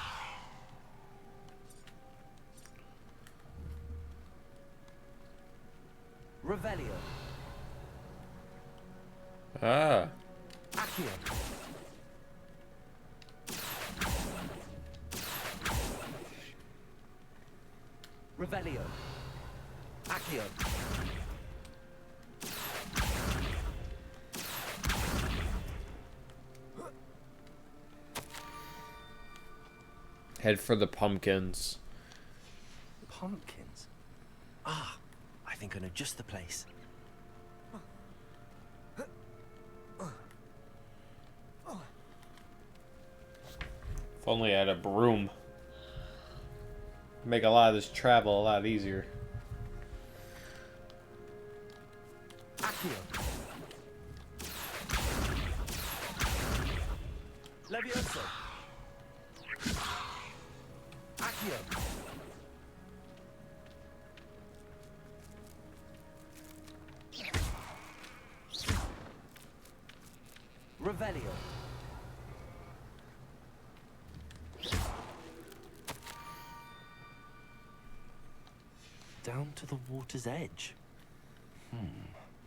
[SPEAKER 6] Revelio.
[SPEAKER 1] Ah.
[SPEAKER 6] Accio. Revelio. Accio.
[SPEAKER 1] Head for the pumpkins.
[SPEAKER 6] Pumpkins? Ah, I think I know just the place.
[SPEAKER 1] If only I had a broom. Make a lot of this travel a lot easier.
[SPEAKER 6] Accio. Levioso. Accio. Revelio. Down to the water's edge.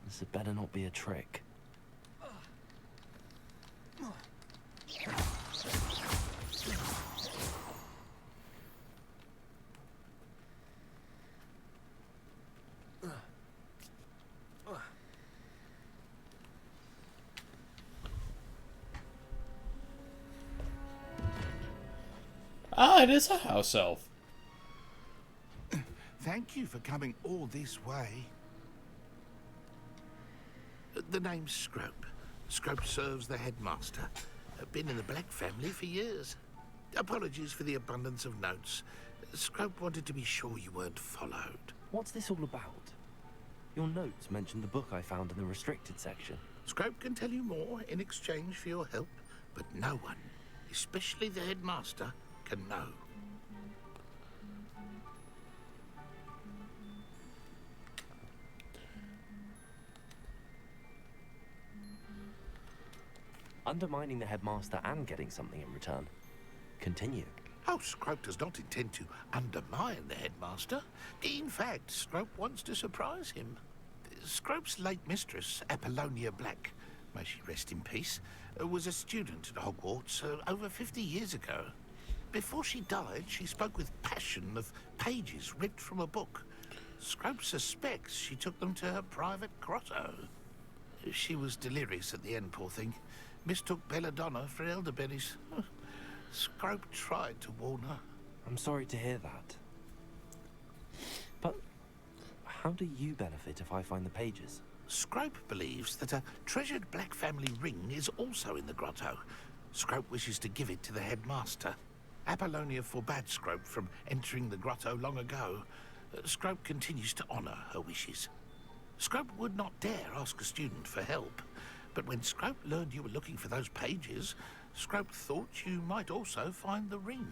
[SPEAKER 6] This had better not be a trick.
[SPEAKER 1] Ah, it is a house elf.
[SPEAKER 13] Thank you for coming all this way. The name's Scrope. Scrope serves the headmaster. Been in the Black family for years. Apologies for the abundance of notes. Scrope wanted to be sure you weren't followed.
[SPEAKER 6] What's this all about? Your notes mentioned the book I found in the restricted section.
[SPEAKER 13] Scrope can tell you more in exchange for your help, but no one, especially the headmaster, can know.
[SPEAKER 6] undermining the headmaster and getting something in return. Continue.
[SPEAKER 13] Oh, Scrope does not intend to undermine the headmaster. In fact, Scrope wants to surprise him. Scrope's late mistress, Apollonia Black, may she rest in peace, was a student at Hogwarts over 50 years ago. Before she died, she spoke with passion of pages ripped from a book. Scrope suspects she took them to her private grotto. She was delirious at the end, poor thing. Mistook belladonna for elderberries. Scrope tried to warn her.
[SPEAKER 6] I'm sorry to hear that. But how do you benefit if I find the pages?
[SPEAKER 13] Scrope believes that a treasured Black family ring is also in the grotto. Scrope wishes to give it to the headmaster. Apollonia forbade Scrope from entering the grotto long ago. Scrope continues to honor her wishes. Scrope would not dare ask a student for help, but when Scrope learned you were looking for those pages, Scrope thought you might also find the ring.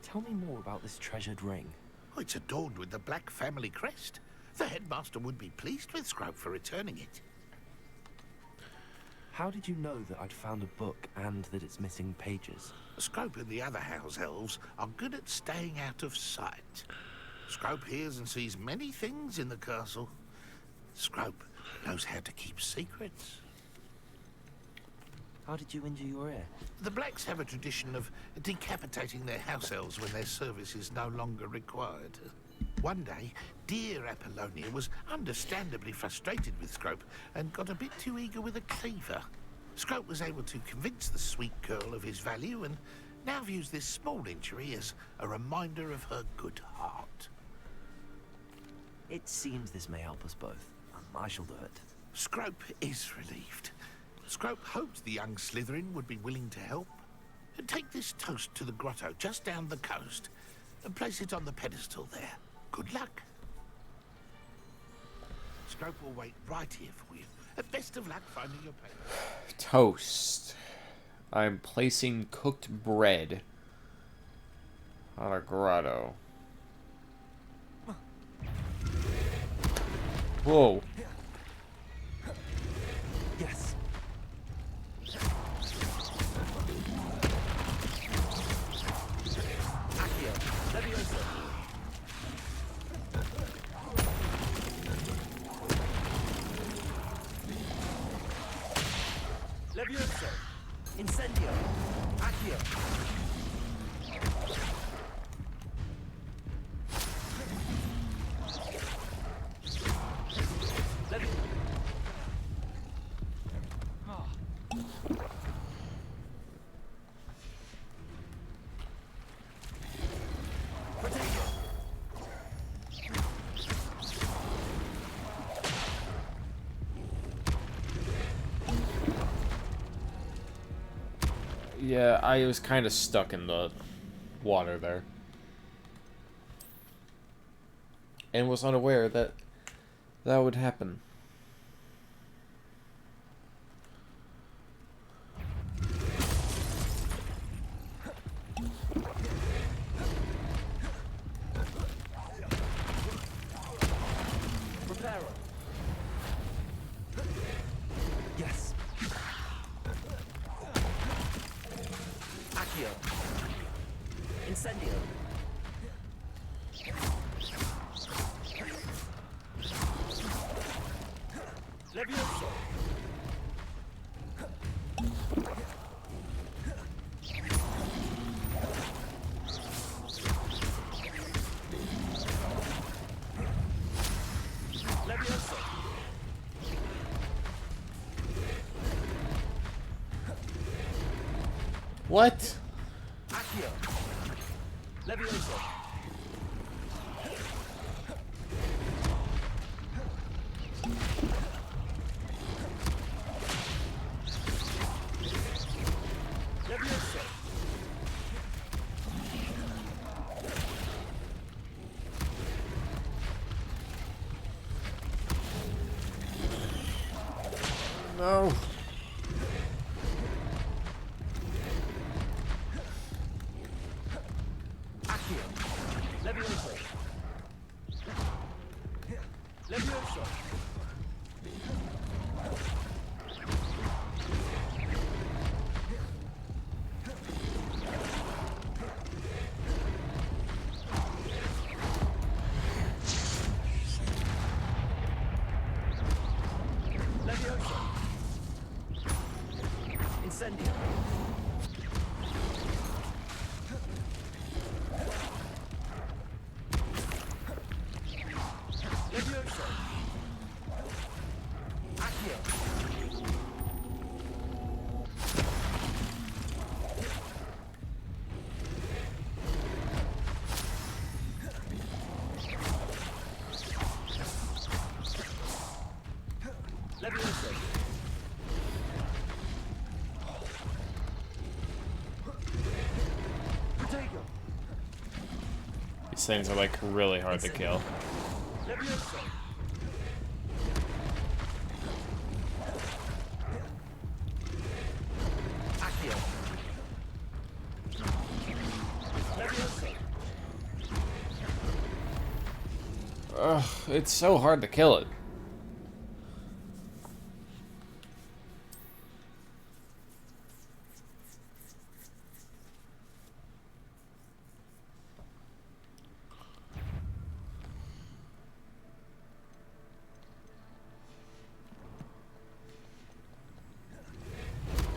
[SPEAKER 6] Tell me more about this treasured ring.
[SPEAKER 13] Oh, it's adorned with the Black family crest. The headmaster would be pleased with Scrope for returning it.
[SPEAKER 6] How did you know that I'd found a book and that it's missing pages?
[SPEAKER 13] Scrope and the other house elves are good at staying out of sight. Scrope hears and sees many things in the castle. Scrope knows how to keep secrets.
[SPEAKER 6] How did you injure your ear?
[SPEAKER 13] The Blacks have a tradition of decapitating their house elves when their service is no longer required. One day, dear Apollonia was understandably frustrated with Scrope and got a bit too eager with a cleaver. Scrope was able to convince the sweet girl of his value and now views this small injury as a reminder of her good heart.
[SPEAKER 6] It seems this may help us both. I shall do it.
[SPEAKER 13] Scrope is relieved. Scrope hoped the young Slytherin would be willing to help. Take this toast to the grotto just down the coast and place it on the pedestal there. Good luck. Scrope will wait right here for you. Best of luck finding your paper.
[SPEAKER 1] Toast. I'm placing cooked bread on a grotto. Whoa.
[SPEAKER 6] Yes. Accio. Leviosa. Leviosa. Incendio. Accio.
[SPEAKER 1] Yeah, I was kind of stuck in the water there. And was unaware that that would happen.
[SPEAKER 6] Preparo. Yes. Accio. Incendio. Levioso. Levioso.
[SPEAKER 1] What?
[SPEAKER 6] Accio. Levioso. Levioso.
[SPEAKER 1] No.
[SPEAKER 6] Accio. Levioso. Levioso.
[SPEAKER 1] These things are like really hard to kill. Ugh, it's so hard to kill it.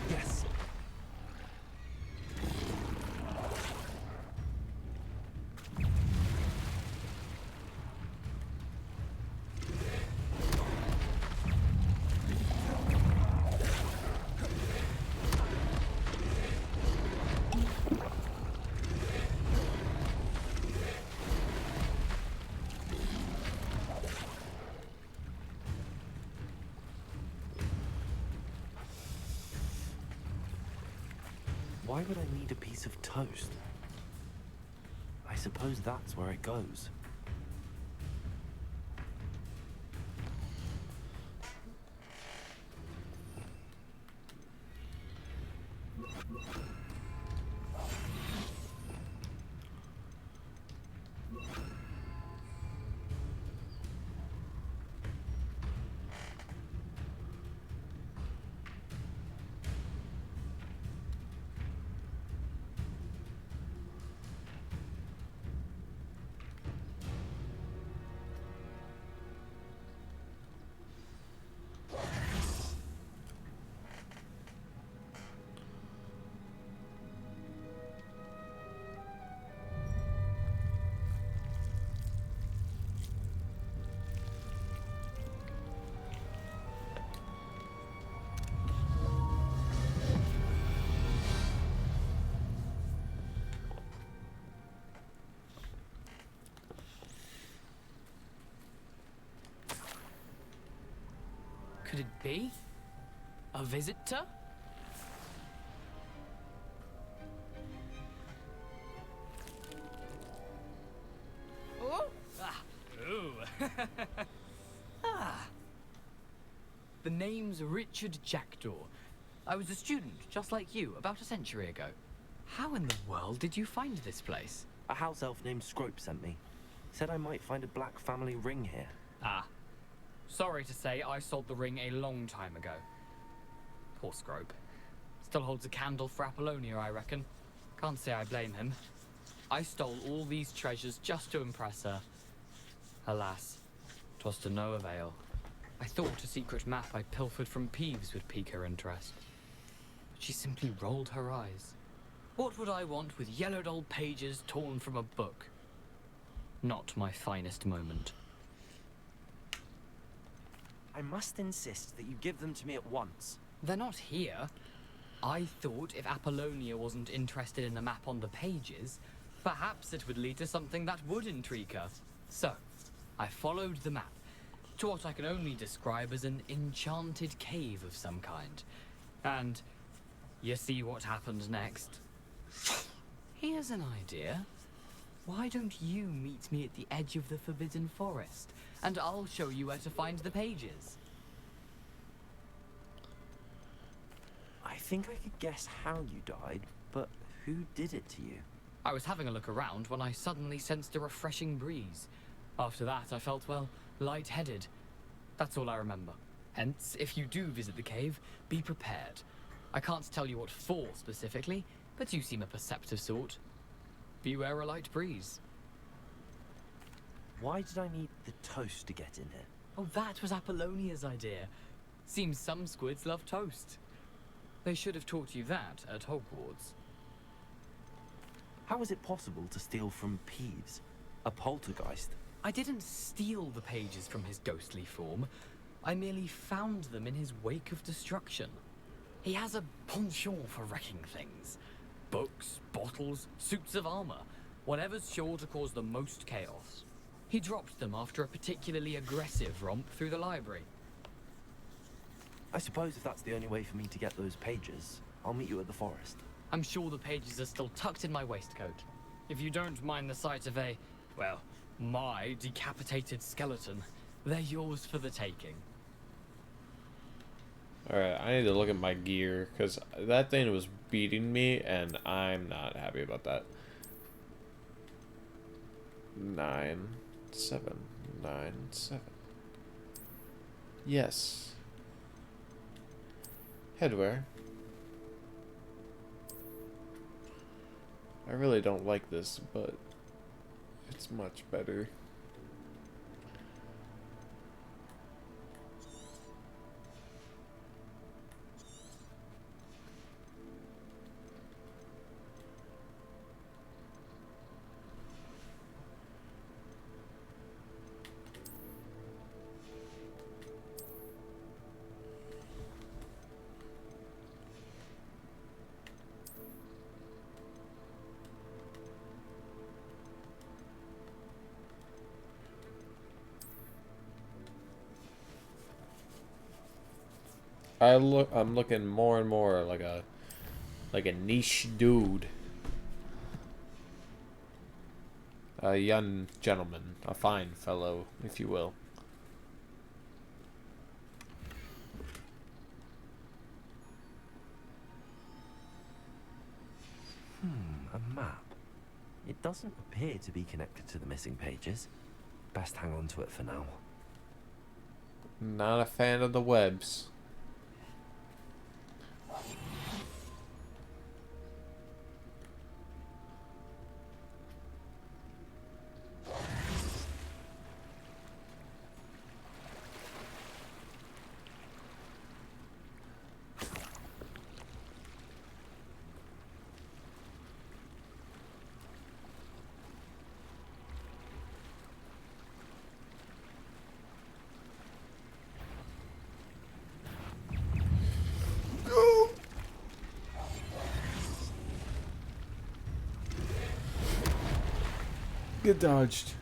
[SPEAKER 6] Yes. Why would I need a piece of toast? I suppose that's where it goes.
[SPEAKER 2] Could it be? A visitor? Oh! Ah. Ooh. Ah. The name's Richard Jackdaw. I was a student, just like you, about a century ago. How in the world did you find this place?
[SPEAKER 6] A house elf named Scrope sent me. Said I might find a black family ring here.
[SPEAKER 2] Ah. Sorry to say, I sold the ring a long time ago. Poor Scrope. Still holds a candle for Apollonia, I reckon. Can't say I blame him. I stole all these treasures just to impress her. Alas, 'twas to no avail. I thought a secret map I pilfered from Peeves would pique her interest. But she simply rolled her eyes. What would I want with yellowed old pages torn from a book? Not my finest moment.
[SPEAKER 6] I must insist that you give them to me at once.
[SPEAKER 2] They're not here. I thought if Apollonia wasn't interested in the map on the pages, perhaps it would lead to something that would intrigue her. So, I followed the map to what I can only describe as an enchanted cave of some kind. And you see what happened next. Here's an idea. Why don't you meet me at the edge of the Forbidden Forest, and I'll show you where to find the pages.
[SPEAKER 6] I think I could guess how you died, but who did it to you?
[SPEAKER 2] I was having a look around when I suddenly sensed a refreshing breeze. After that, I felt, well, lightheaded. That's all I remember. Hence, if you do visit the cave, be prepared. I can't tell you what for specifically, but you seem a perceptive sort. Beware a light breeze.
[SPEAKER 6] Why did I need the toast to get in here?
[SPEAKER 2] Oh, that was Apollonia's idea. Seems some squids love toast. They should have taught you that at Hogwarts.
[SPEAKER 6] How is it possible to steal from Peeves, a poltergeist?
[SPEAKER 2] I didn't steal the pages from his ghostly form. I merely found them in his wake of destruction. He has a penchant for wrecking things. Books, bottles, suits of armor, whatever's sure to cause the most chaos. He dropped them after a particularly aggressive romp through the library.
[SPEAKER 6] I suppose if that's the only way for me to get those pages, I'll meet you at the forest.
[SPEAKER 2] I'm sure the pages are still tucked in my waistcoat. If you don't mind the sight of a, Well, my decapitated skeleton. They're yours for the taking.
[SPEAKER 1] Alright, I need to look at my gear, because that thing was beating me, and I'm not happy about that. 9, 7, 9, 7. Yes. Headwear. I really don't like this, but it's much better. I'm looking more and more like a niche dude. A young gentleman, a fine fellow, if you will.
[SPEAKER 6] A map. It doesn't appear to be connected to the missing pages. Best hang on to it for now.
[SPEAKER 1] Not a fan of the webs. Get dodged.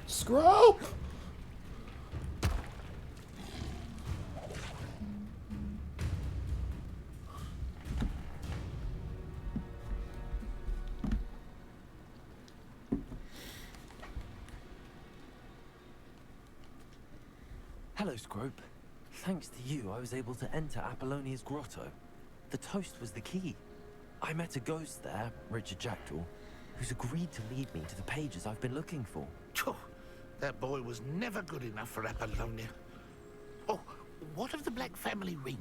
[SPEAKER 1] Scroll!
[SPEAKER 6] Hello, Scrope. Thanks to you, I was able to enter Apollonia's grotto. The toast was the key. I met a ghost there, Richard Jackdaw, who's agreed to lead me to the pages I've been looking for.
[SPEAKER 13] Phew, that boy was never good enough for Apollonia. Oh, what of the Black family ring?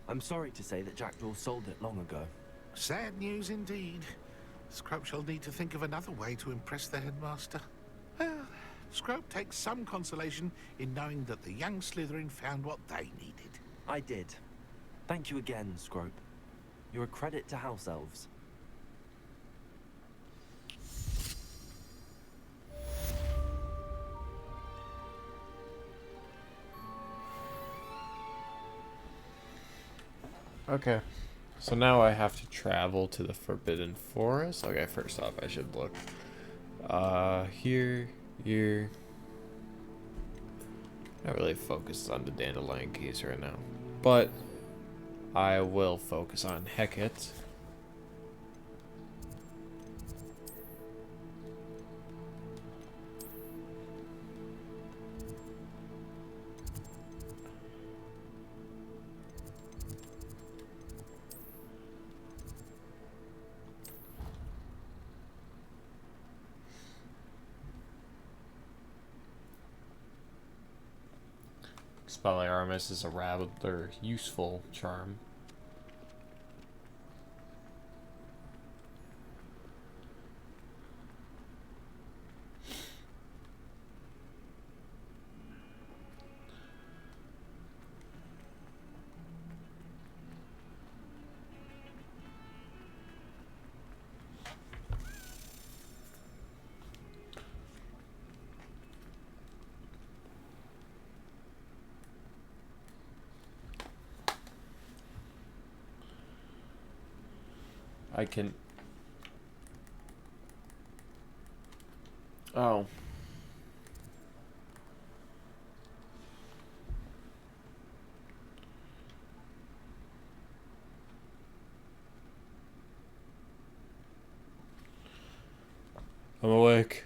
[SPEAKER 6] I'm sorry to say that Jackdaw sold it long ago.
[SPEAKER 13] Sad news indeed. Scrope shall need to think of another way to impress the headmaster. Well, Scrope takes some consolation in knowing that the young Slytherin found what they needed.
[SPEAKER 6] I did. Thank you again, Scrope. You're a credit to House Elves.
[SPEAKER 1] Okay. So now I have to travel to the Forbidden Forest. Okay, first off, I should look. Here. Not really focused on the Dandelion Keys right now. But I will focus on Hecate. Expelliarmus is a rather useful charm. I can... Oh. I'm awake.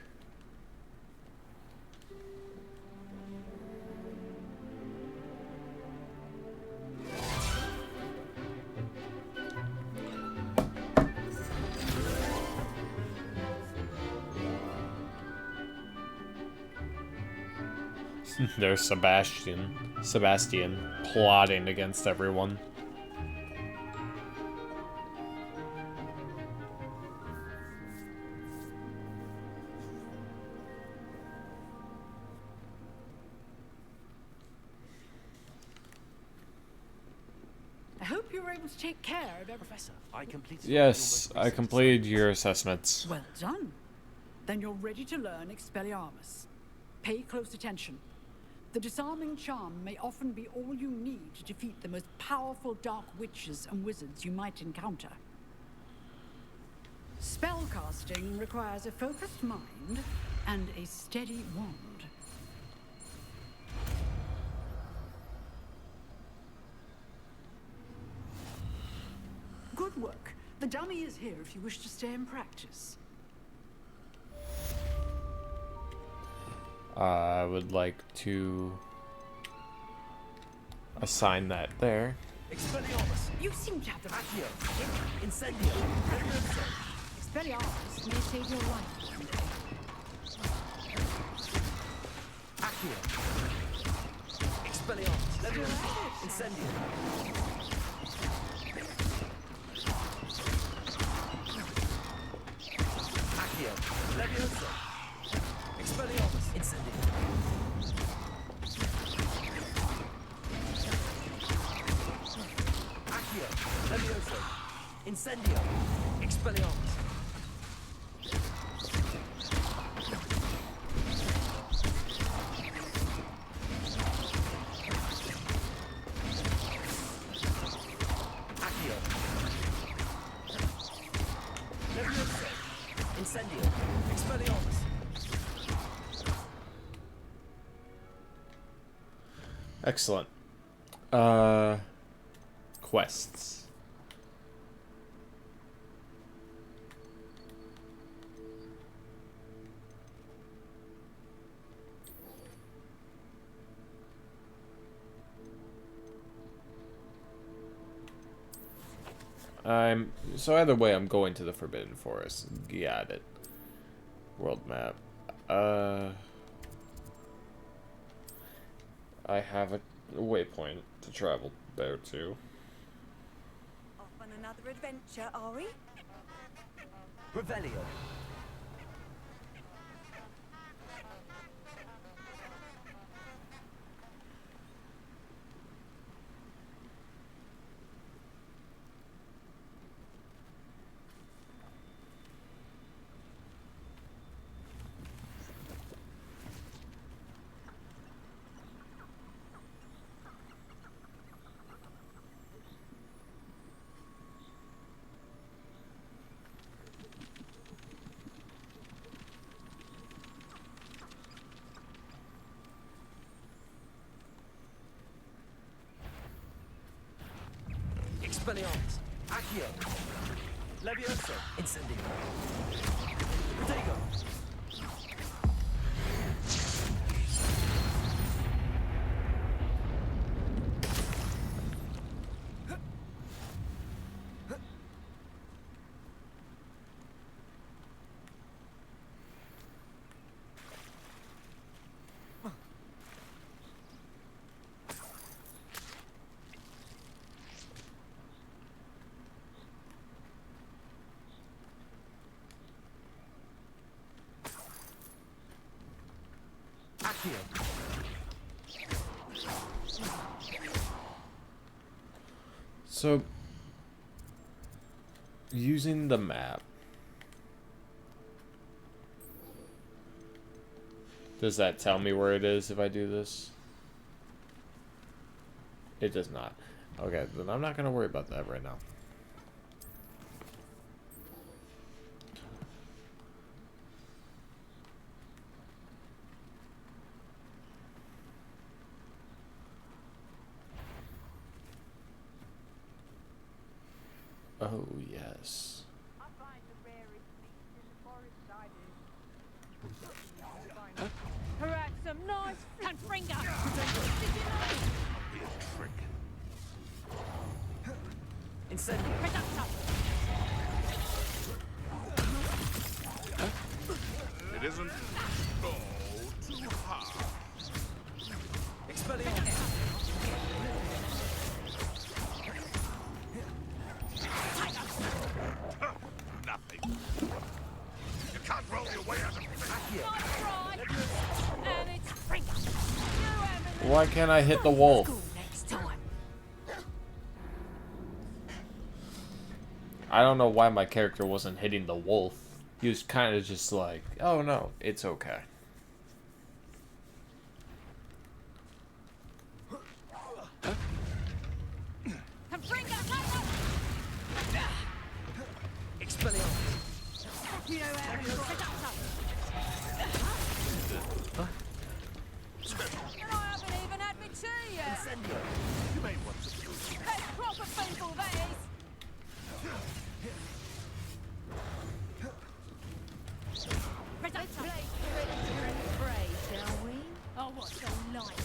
[SPEAKER 1] There's Sebastian plotting against everyone.
[SPEAKER 17] I hope you were able to take care of everything.
[SPEAKER 6] Professor, I completed.
[SPEAKER 1] Yes, I completed your assessments.
[SPEAKER 17] Well done. Then you're ready to learn Expelliarmus. Pay close attention. The disarming charm may often be all you need to defeat the most powerful dark witches and wizards you might encounter. Spellcasting requires a focused mind and a steady wand. Good work. The dummy is here if you wish to stay and practice.
[SPEAKER 1] I would like to assign that there.
[SPEAKER 6] Expelliarmus!
[SPEAKER 17] You seem to have the
[SPEAKER 6] Accio! Incendio!
[SPEAKER 17] Expelliarmus may save your life.
[SPEAKER 6] Accio! Expelliarmus! Levioso! Incendio! Accio! Levioso! Expelliarmus! Incendio! Accio! Levioso! Incendio! Expelliarmus! Accio! Levioso! Incendio! Expelliarmus!
[SPEAKER 1] Excellent. Quests. So either way, I'm going to the Forbidden Forest. Got it. World map. I have a waypoint to travel there to.
[SPEAKER 3] Off on another adventure, are we?
[SPEAKER 6] Revelio! Expelliarmus! Accio! Levioso! Incendio! Protego! Accio!
[SPEAKER 1] So, using the map, does that tell me where it is if I do this? It does not. Okay, then I'm not going to worry about that right now. Oh, yes.
[SPEAKER 5] I find the rarest meat in the forest, I do.
[SPEAKER 18] It isn't all too hard. Nothing. You can't roll your way out of
[SPEAKER 3] And it's free.
[SPEAKER 1] Why can't I hit the wolf?
[SPEAKER 3] Next time.
[SPEAKER 1] I don't know why my character wasn't hitting the wolf. He was kind of just like, oh no, it's okay.
[SPEAKER 3] And I haven't even had my tea yet.
[SPEAKER 18] You may want to do it.
[SPEAKER 3] That's proper people, that is.
[SPEAKER 15] Let's play Hereditary and Prey, shall we?
[SPEAKER 3] Oh, what's the light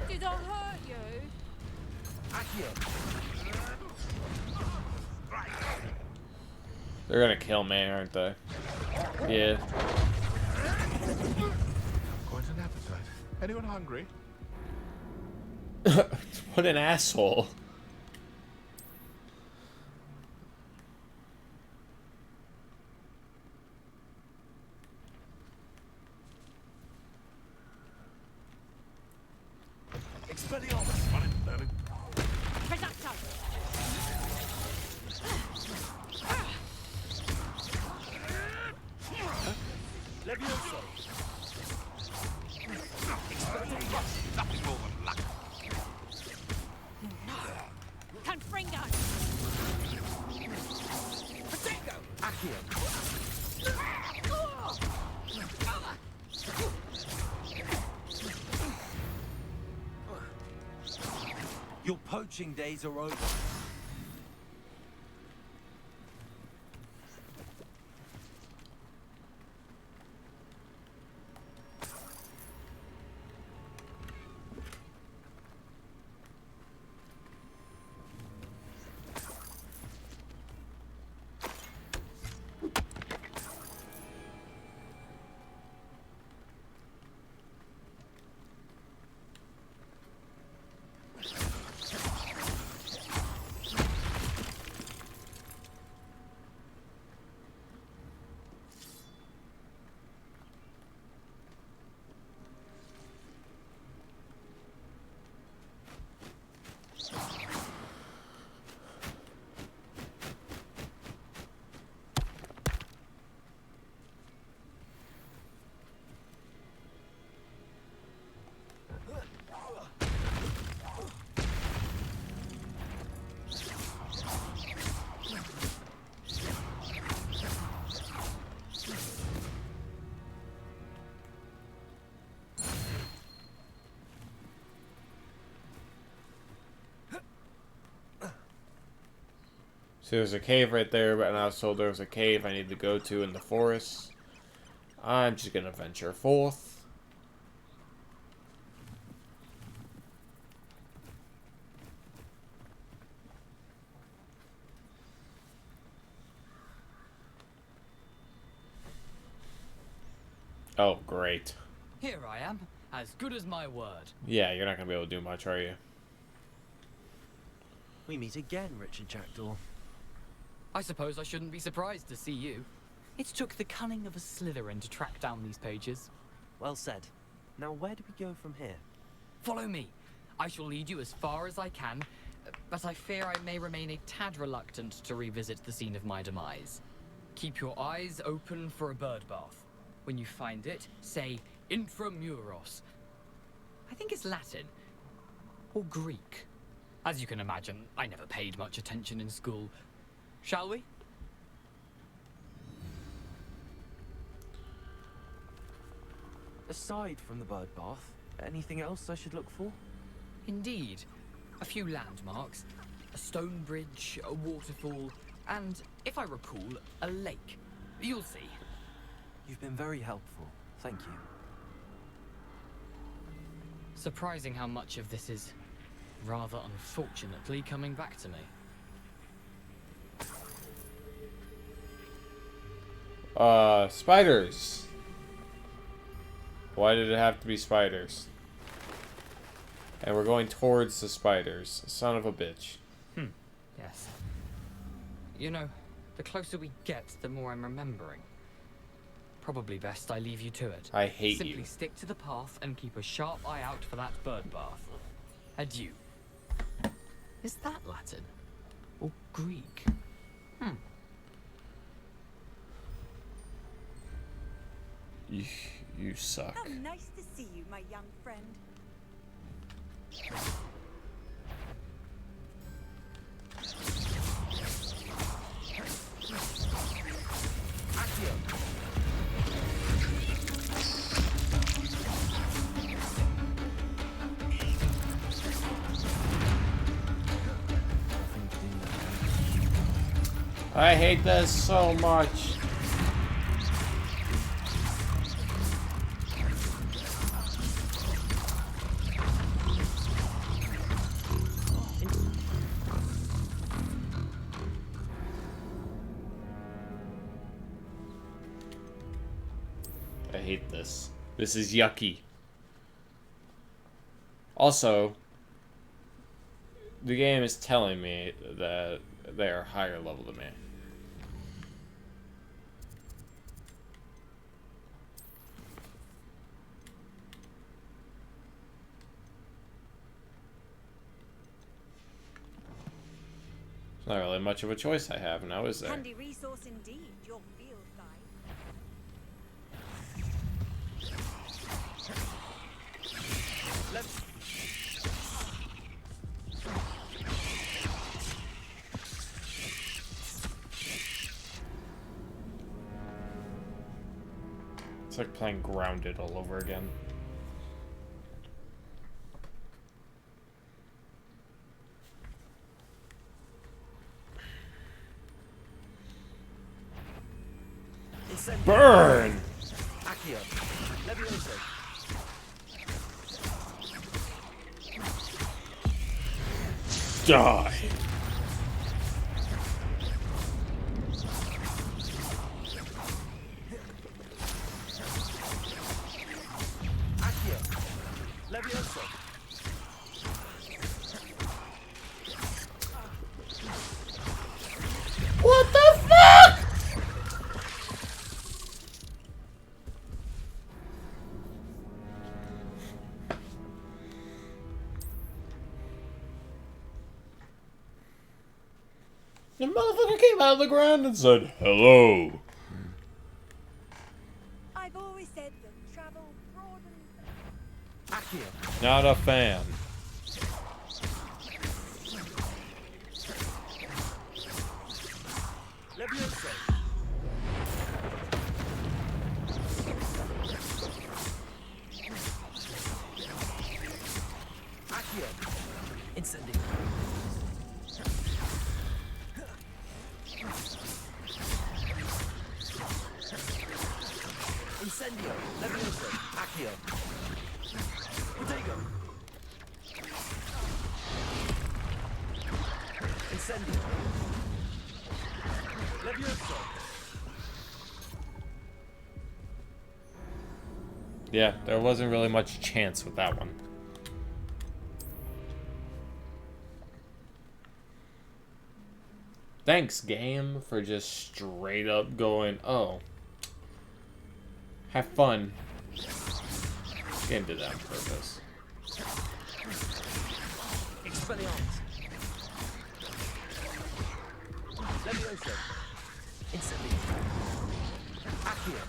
[SPEAKER 3] Did I hurt you?
[SPEAKER 1] They're gonna kill me, aren't they? Yeah.
[SPEAKER 18] Quite an appetite. Anyone hungry?
[SPEAKER 1] What an asshole.
[SPEAKER 18] Nothing more than luck.
[SPEAKER 3] Confringo!
[SPEAKER 6] Your poaching days are over.
[SPEAKER 1] So there's a cave right there, but I was told there was a cave I need to go to in the forest. I'm just gonna venture forth. Oh, great.
[SPEAKER 2] Here I am, as good as my word.
[SPEAKER 1] Yeah, you're not gonna be able to do much, are you?
[SPEAKER 6] We meet again, Richard Jackdaw.
[SPEAKER 2] I suppose I shouldn't be surprised to see you. It took the cunning of a Slytherin to track down these pages.
[SPEAKER 6] Well said. Now where do we go from here?
[SPEAKER 2] Follow me. I shall lead you as far as I can, but I fear I may remain a tad reluctant to revisit the scene of my demise. Keep your eyes open for a bird bath. When you find it, say intramuros. I think it's Latin. Or Greek. As you can imagine, I never paid much attention in school. Shall we?
[SPEAKER 6] Aside from the bird bath, anything else I should look for?
[SPEAKER 2] Indeed. A few landmarks, a stone bridge, a waterfall, and, if I recall, a lake. You'll see.
[SPEAKER 6] You've been very helpful. Thank you.
[SPEAKER 2] Surprising how much of this is, rather unfortunately, coming back to me.
[SPEAKER 1] Spiders. Why did it have to be spiders? And we're going towards the spiders. Son of a bitch.
[SPEAKER 2] Yes. You know, the closer we get, the more I'm remembering. Probably best I leave you to it.
[SPEAKER 1] I hate
[SPEAKER 2] Simply
[SPEAKER 1] you.
[SPEAKER 2] stick to the path and keep a sharp eye out for that bird bath. Adieu. Is that Latin? Or Greek?
[SPEAKER 1] You suck.
[SPEAKER 3] How nice to see you, my young friend.
[SPEAKER 1] I hate this so much. I hate this. This is yucky. Also, the game is telling me that they are higher level than me. It's not really much of a choice I have now, is there?
[SPEAKER 3] Handy resource indeed, your field guide.
[SPEAKER 1] It's like playing Grounded all over again. Burn!
[SPEAKER 6] Accio. Levioso.
[SPEAKER 1] Die!
[SPEAKER 6] Accio. Levioso.
[SPEAKER 1] What the fuck?! The motherfucker came out of the ground and said, hello.
[SPEAKER 3] I've always said that travel broadens.
[SPEAKER 6] Accio.
[SPEAKER 1] Not a fan.
[SPEAKER 6] Levioso. Accio. Incendio. Incendio. Levioso. Accio. Protego. Incendio. Levioso.
[SPEAKER 1] Yeah, there wasn't really much chance with that one. Thanks, game, for just straight up going, oh. Have fun. Game did that on purpose.
[SPEAKER 6] Expelliarmus. Levioso. Instantly. Accio.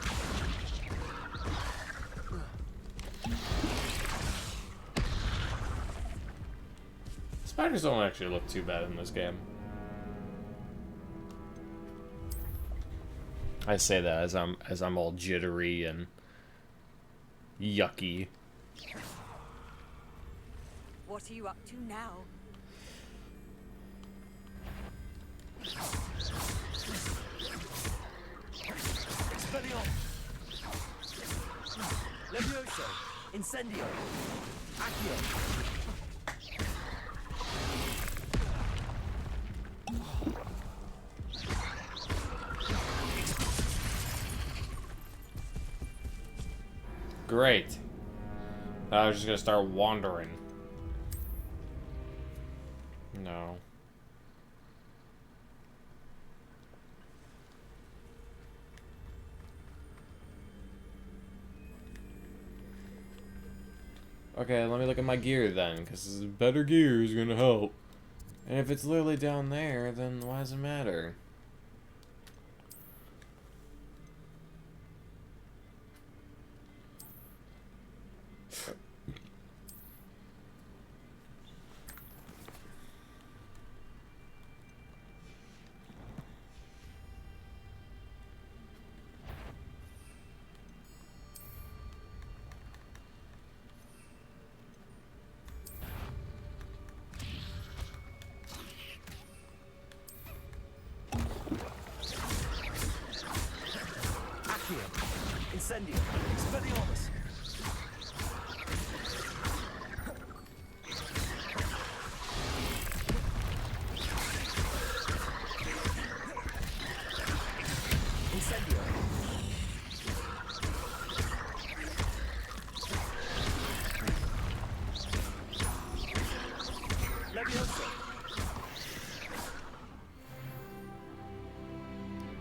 [SPEAKER 1] Spiders don't actually look too bad in this game. I say that as I'm all jittery and yucky.
[SPEAKER 3] What are you up to now?
[SPEAKER 6] Expelliarmus! Levioso! Incendio! Accio!
[SPEAKER 1] Great. I was just gonna start wandering. No. Okay, let me look at my gear then, because better gear is gonna help. And if it's literally down there, then why does it matter?
[SPEAKER 6] Incendio! Expelliarmus! Incendio! Levioso!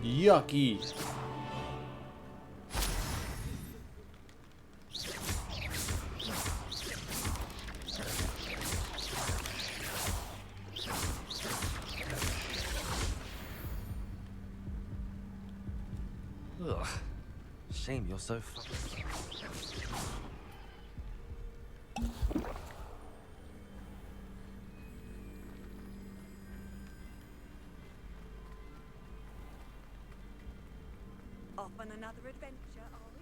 [SPEAKER 1] Yucky!
[SPEAKER 6] Ugh. Shame you're so
[SPEAKER 3] Off on another adventure, are we?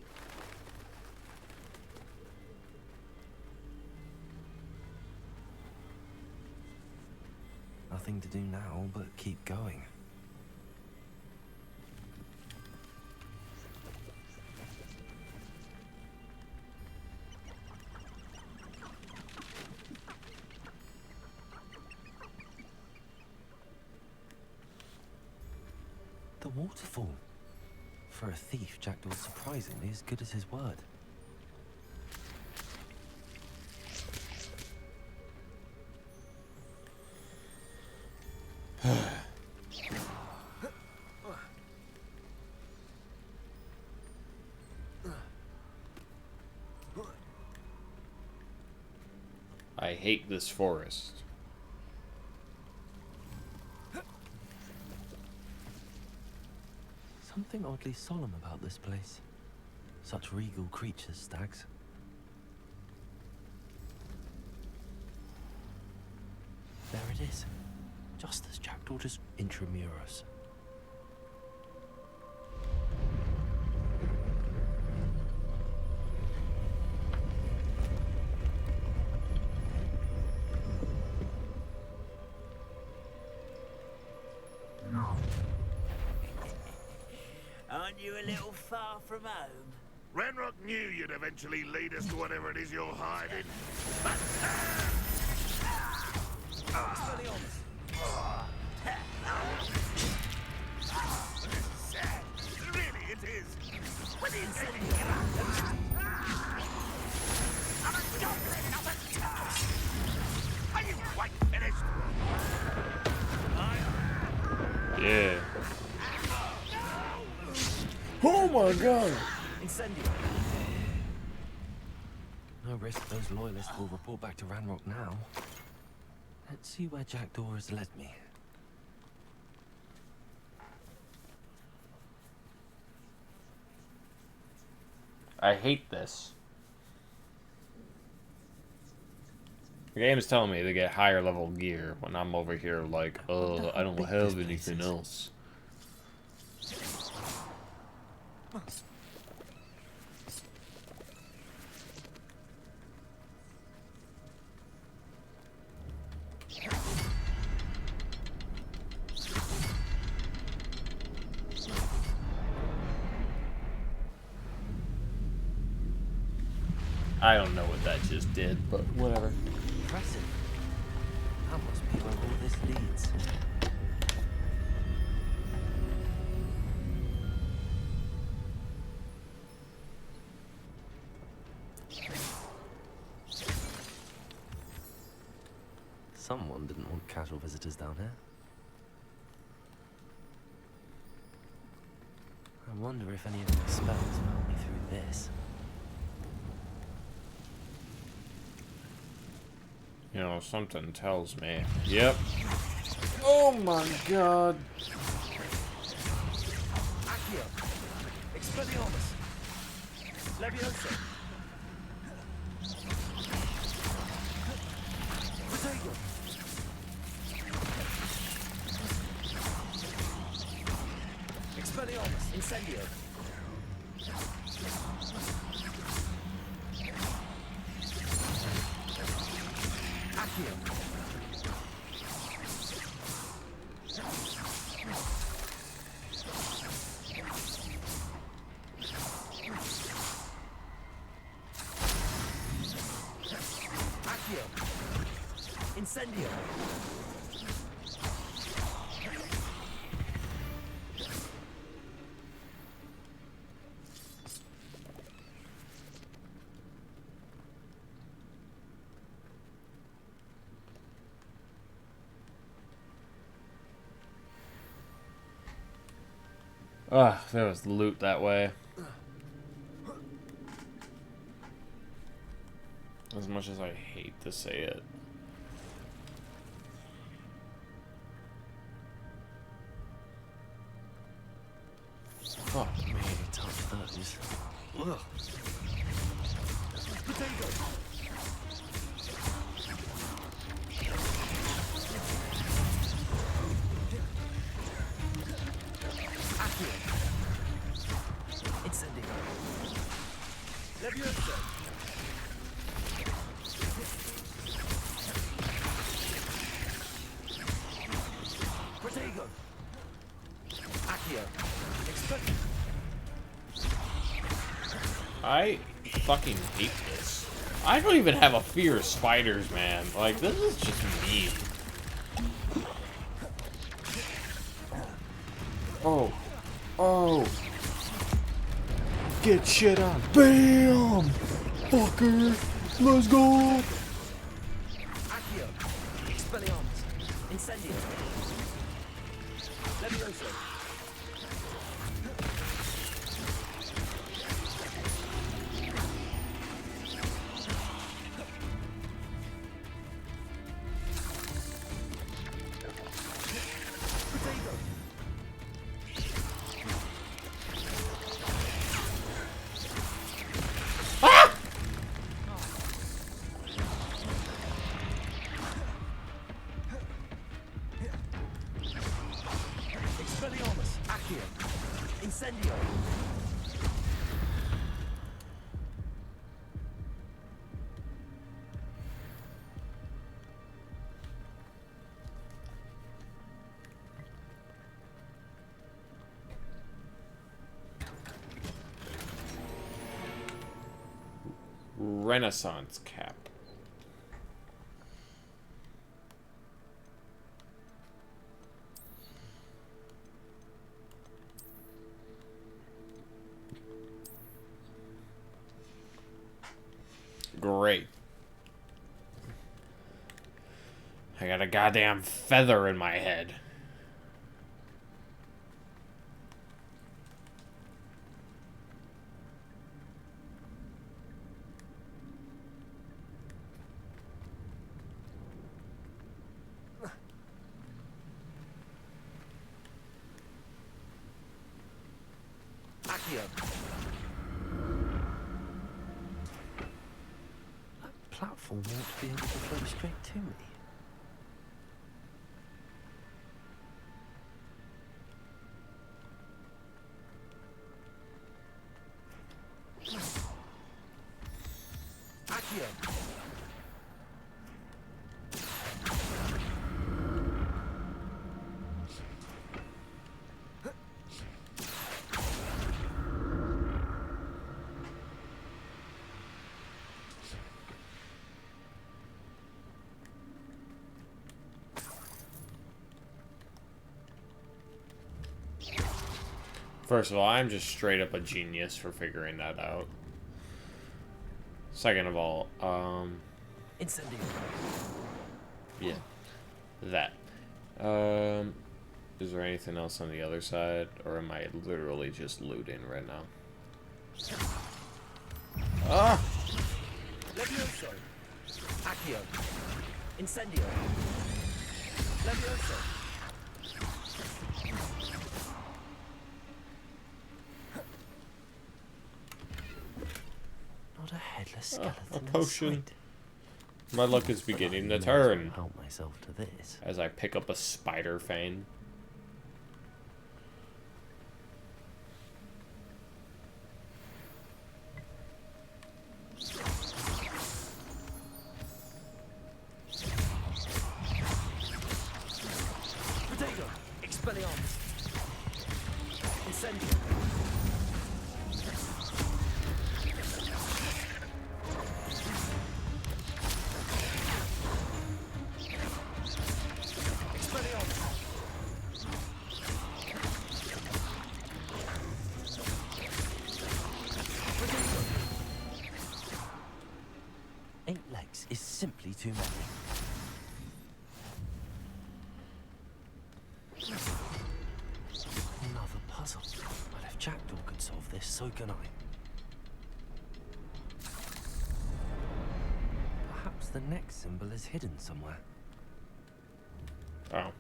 [SPEAKER 6] Nothing to do now but keep going. The waterfall. For a thief, Jackdaw's surprisingly as good as his word.
[SPEAKER 1] I hate this forest.
[SPEAKER 6] Something oddly solemn about this place. Such regal creatures, stags. There it is. Just as Jackdaw just intramuros.
[SPEAKER 16] Aren't you a little far from home?
[SPEAKER 18] Ranrock knew you'd eventually lead us to whatever it is you're hiding. Really, it is. What is it? I'm a goblin, not a tough. Are you quite finished?
[SPEAKER 1] Yeah. Oh my god!
[SPEAKER 6] Incendio! No risk those loyalists will report back to Ranrock now. Let's see where Jackdaw has led me.
[SPEAKER 1] I hate this. The game is telling me to get higher level gear when I'm over here like, I don't have anything else. I don't know what that just did, but whatever.
[SPEAKER 6] Impressive. That must be where all this leads. Someone didn't want casual visitors down here. I wonder if any of my spells will help me through this.
[SPEAKER 1] You know, something tells me. Yep. Oh my god.
[SPEAKER 16] Accio. Expelliarmus. Leviosa. Protego. Expelliarmus. Incendio. Accio. Accio. Incendio.
[SPEAKER 1] Ugh, there was loot that way. As much as I hate to say it.
[SPEAKER 6] Fuck me, touch those. Ugh.
[SPEAKER 16] Potato. Accio. Incendio. Leviosa. Protego. Accio. Expect.
[SPEAKER 1] I fucking hate this. I don't even have a fear of spiders, man. Like, this is just mean. Oh. Oh. Get shit on. Bam! Fucker! Let's go!
[SPEAKER 16] Accio. Expelliarmus. Incendio. Leviosa. Potato.
[SPEAKER 1] Ah!
[SPEAKER 16] Expelliarmus. Accio. Incendio.
[SPEAKER 1] Renaissance cap. Great. I got a goddamn feather in my head.
[SPEAKER 16] Accio.
[SPEAKER 6] That platform ought to be able to float straight to me.
[SPEAKER 16] Accio.
[SPEAKER 1] First of all, I'm just straight up a genius for figuring that out. Second of all,
[SPEAKER 6] Incendio.
[SPEAKER 1] yeah, that. Is there anything else on the other side, or am I literally just looting right now? Ah!
[SPEAKER 6] Levioso. Accio. Incendio. Levioso. Not a headless skeleton.
[SPEAKER 1] A potion.
[SPEAKER 6] In sight.
[SPEAKER 1] My luck is beginning to
[SPEAKER 6] Might as
[SPEAKER 1] turn.
[SPEAKER 6] well help myself to this.
[SPEAKER 1] As I pick up a spider fang.
[SPEAKER 6] Potato. Expelliarmus. Incendio. Eight legs is simply too many. Another puzzle. But if Jackdaw could solve this, so can I. Perhaps the next symbol is hidden somewhere.
[SPEAKER 1] Oh.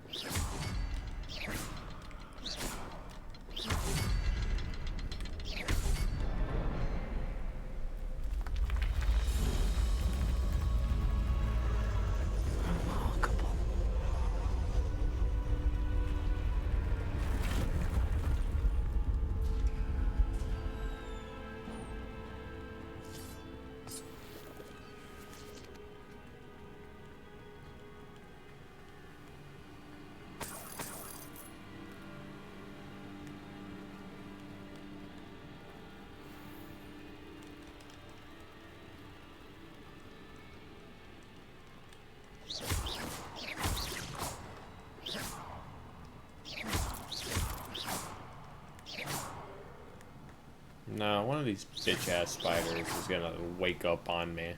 [SPEAKER 1] No, one of these bitch-ass spiders is gonna wake up on me.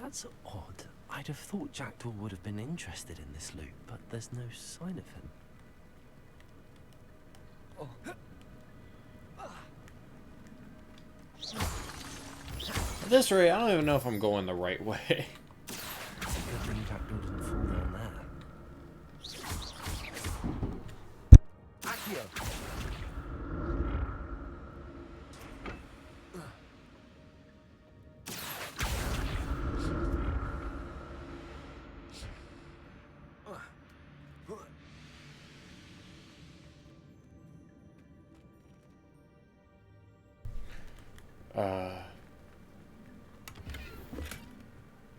[SPEAKER 6] That's odd. I'd have thought Jackdaw would have been interested in this loot, but there's no sign of him.
[SPEAKER 1] At this rate, I don't even know if I'm going the right way.
[SPEAKER 6] It's a good thing Jackdaw didn't fall down there. Accio.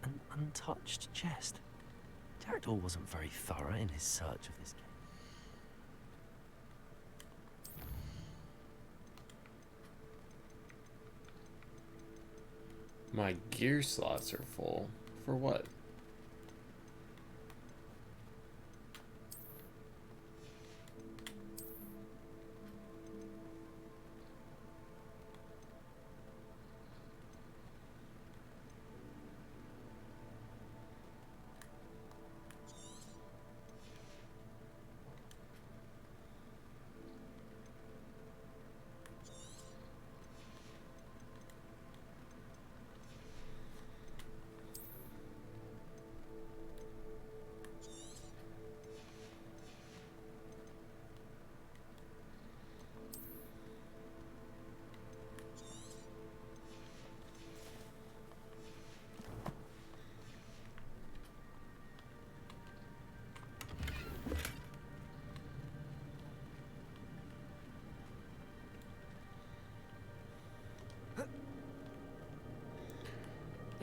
[SPEAKER 6] An untouched chest. Jackdaw wasn't very thorough in his search of this cave.
[SPEAKER 1] My gear slots are full. For what?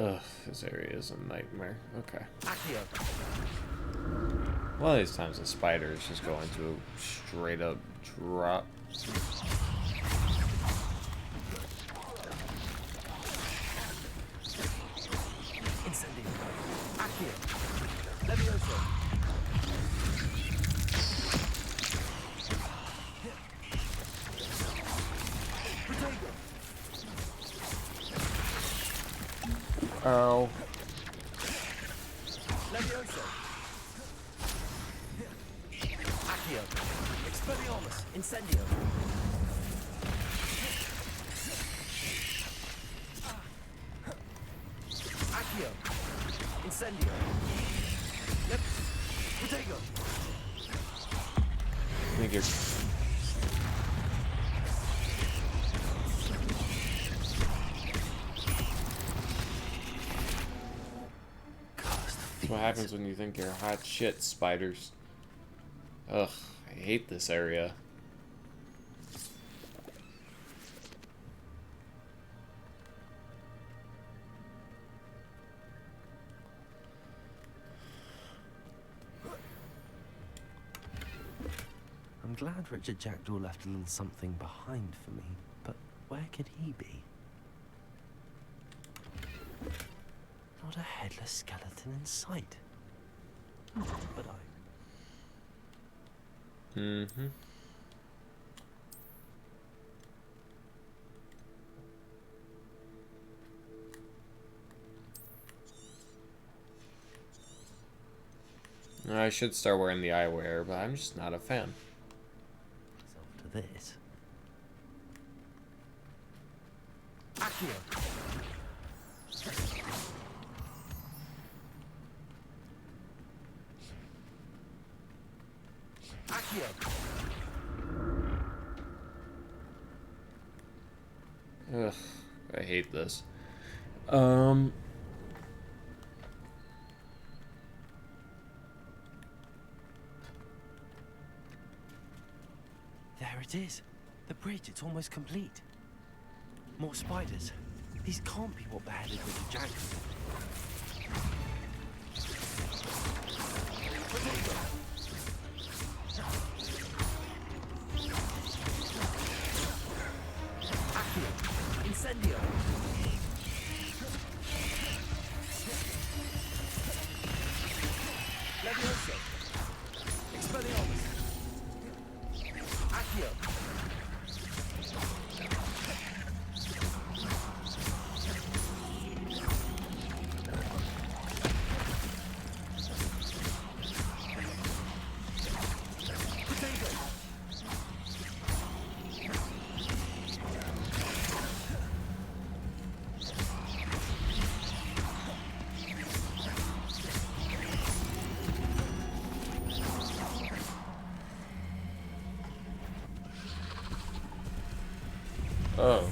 [SPEAKER 1] Ugh, this area is a nightmare. Okay.
[SPEAKER 6] Accio.
[SPEAKER 1] One of these times the spider is just going to straight up drop.
[SPEAKER 6] Incendio. Accio. Levioso. Protego.
[SPEAKER 1] Oh.
[SPEAKER 6] Levioso. Accio. Expelliarmus. Incendio. Accio. Incendio. Yep. Protego.
[SPEAKER 1] I think you're... That's what happens when you think you're hot shit, spiders. Ugh, I hate this area.
[SPEAKER 6] I'm glad Richard Jackdaw left a little something behind for me, but where could he be? Not a headless skeleton in sight. But
[SPEAKER 1] Mm-hmm. I should start wearing the eyewear, but I'm just not a fan.
[SPEAKER 6] to this. Accio. Accio.
[SPEAKER 1] Ugh, I hate this.
[SPEAKER 6] There it is. The bridge, it's almost complete. More spiders. These can't be what beheaded Richard Jackson. Accio. Incendio. Levioso. Expelliarmus. Accio.
[SPEAKER 1] Oh.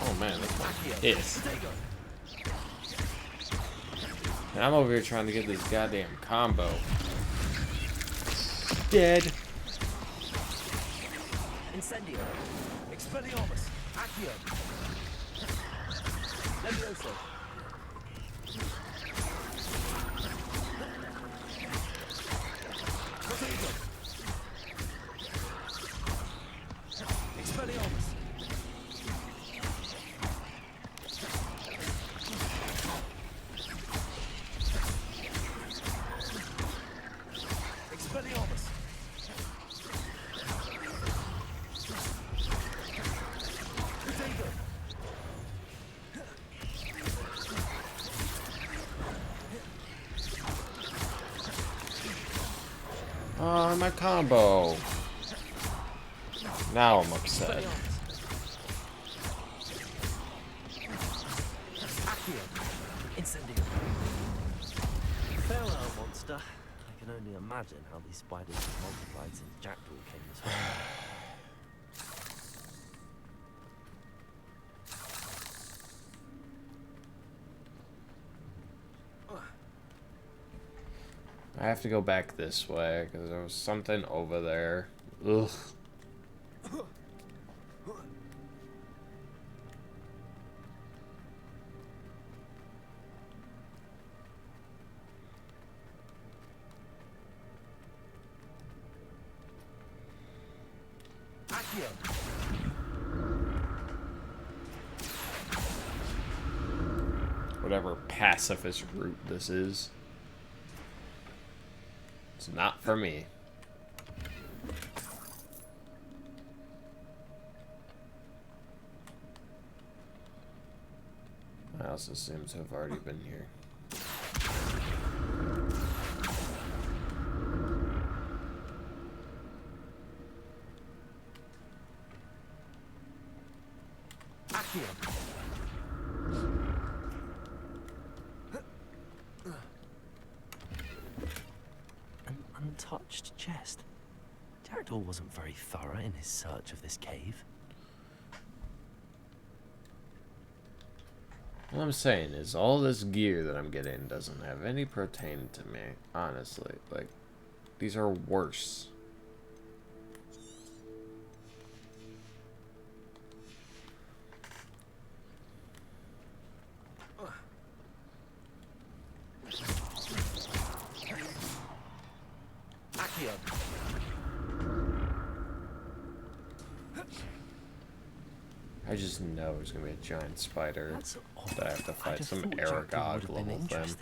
[SPEAKER 1] Oh man, that's my piss. And I'm over here trying to get this goddamn combo. Dead.
[SPEAKER 6] Incendio. Expelliarmus. Accio. Levioso. Protego. Expelliarmus. Expelliarmus.
[SPEAKER 1] Oh, my combo. Now I'm upset.
[SPEAKER 6] Accio. Incendio. Farewell, monster. I can only imagine how these spiders have multiplied since Jackdaw came this way.
[SPEAKER 1] I have to go back this way, because there was something over there. Ugh. Whatever pacifist route this is. It's not for me. I also seem to have already been here.
[SPEAKER 6] An untouched chest. Jackdaw wasn't very thorough in his search of this cave.
[SPEAKER 1] All I'm saying is all this gear that I'm getting doesn't have any pertain to me, honestly. Like, these are worse. I just know there's gonna be a giant spider that I have to fight some Aragog level thing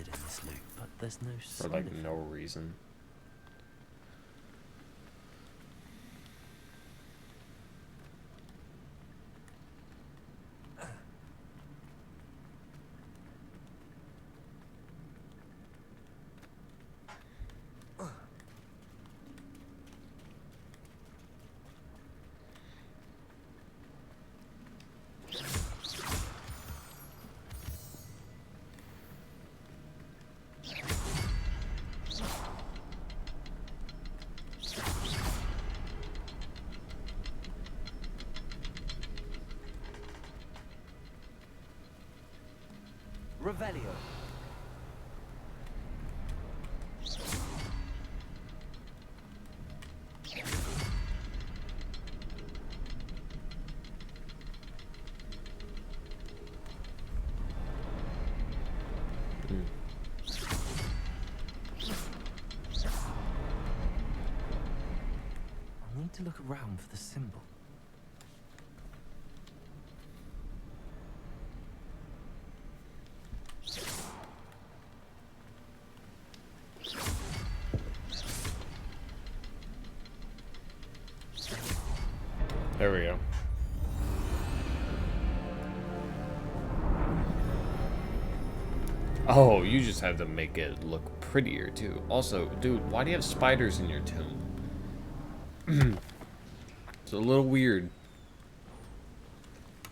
[SPEAKER 1] for like no reason.
[SPEAKER 6] Revelio. I need to look around for the symbol.
[SPEAKER 1] There we go. Oh, you just have to make it look prettier, too. Also, dude, why do you have spiders in your tomb? It's a little weird.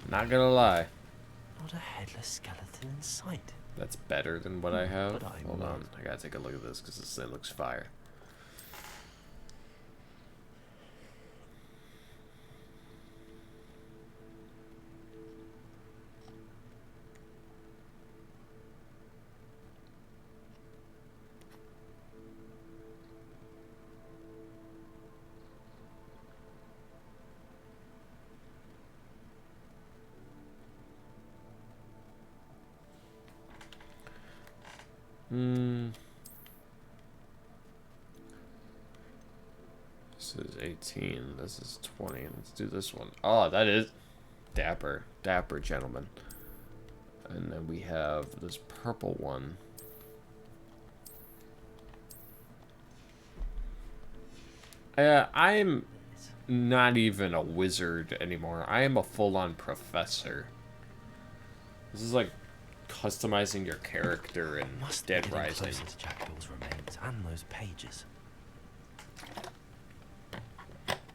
[SPEAKER 1] Not gonna lie.
[SPEAKER 6] Not a headless skeleton in sight.
[SPEAKER 1] That's better than what I have.
[SPEAKER 6] But
[SPEAKER 1] Hold on, I gotta take a look at this because this thing looks fire. This is 18. This is 20. Let's do this one. Oh, that is dapper. Dapper, gentlemen. And then we have this purple one. I'm not even a wizard anymore. I am a full-on professor. This is like customizing your character in Dead Rising.
[SPEAKER 6] To Jackdaw's remains and those pages.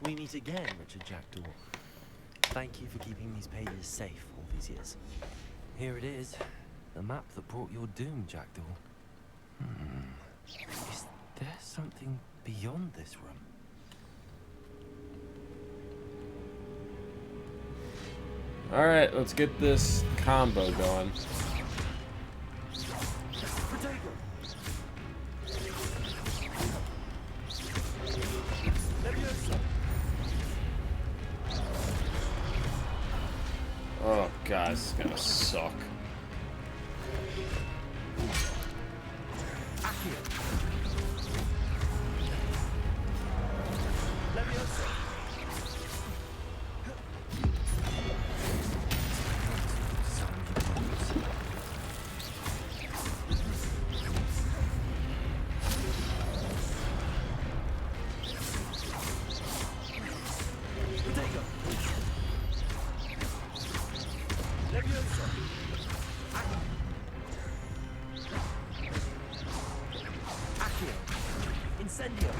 [SPEAKER 6] We meet again, Richard Jackdaw. Thank you for keeping these pages safe all these years. Here it is, the map that brought your doom, Jackdaw. Is there something beyond this room?
[SPEAKER 1] Alright, let's get this combo going. God, this is gonna suck.
[SPEAKER 6] Incendio.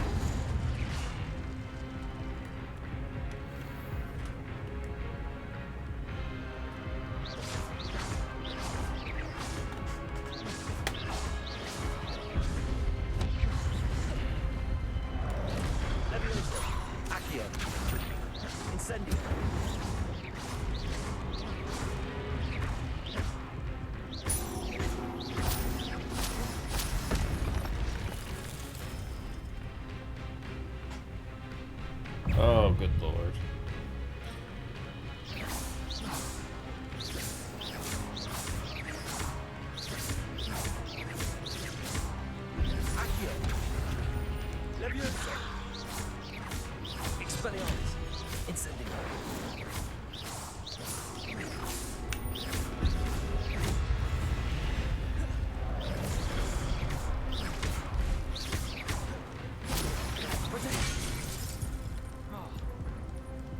[SPEAKER 6] Levioso. Accio. Incendio.
[SPEAKER 1] Oh, good lord.
[SPEAKER 6] Accio. Levioso. Expelliarmus. Incendio.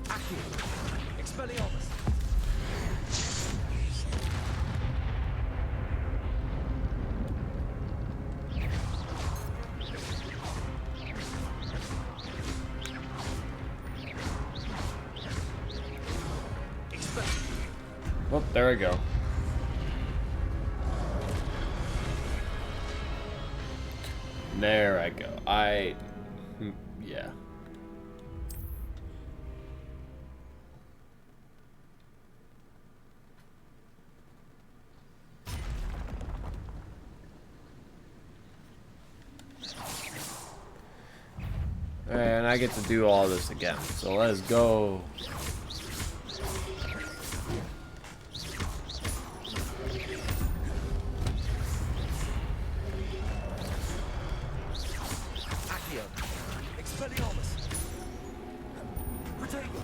[SPEAKER 6] Accio. Expelliarmus.
[SPEAKER 1] Well, there we go. There I go. Yeah. And I get to do all this again. So let's go.
[SPEAKER 6] Accio. Expelliarmus. Protego.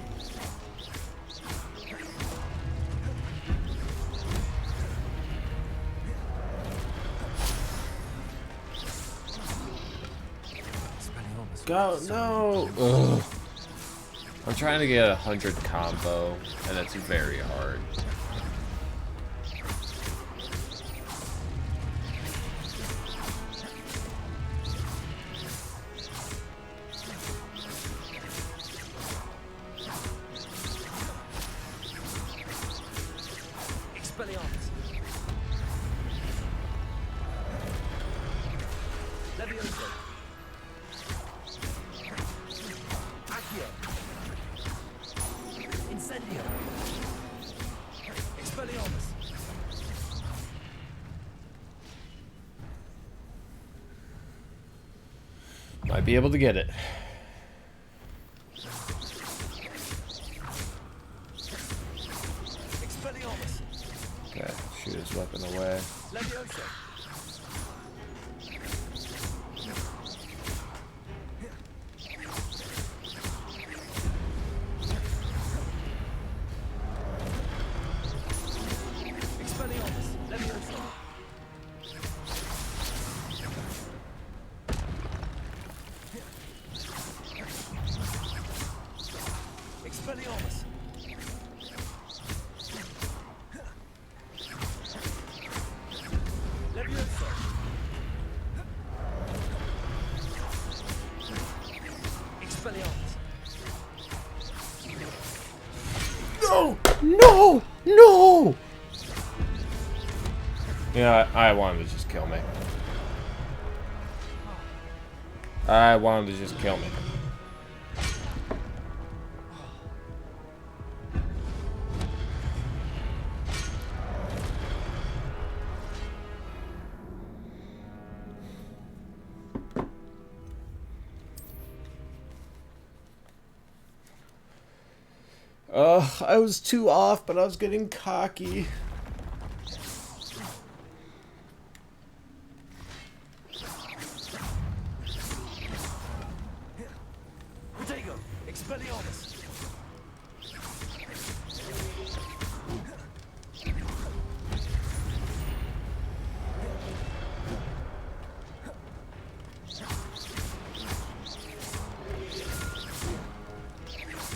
[SPEAKER 6] Expelliarmus.
[SPEAKER 1] Go, no! Ugh. I'm trying to get 100 combo, and it's very hard.
[SPEAKER 6] Expelliarmus. Levioso. Accio. Incendio. Expelliarmus.
[SPEAKER 1] Might be able to get it.
[SPEAKER 6] Expelliarmus.
[SPEAKER 1] Okay, shoot his weapon away.
[SPEAKER 6] Levioso. Expelliarmus. Levioso. Expelliarmus. Levioso. Expelliarmus.
[SPEAKER 1] No! No! No! Yeah, I wanted to just kill me. I wanted to just kill me. I was too off, but I was getting cocky.
[SPEAKER 6] Protego, Expelliarmus.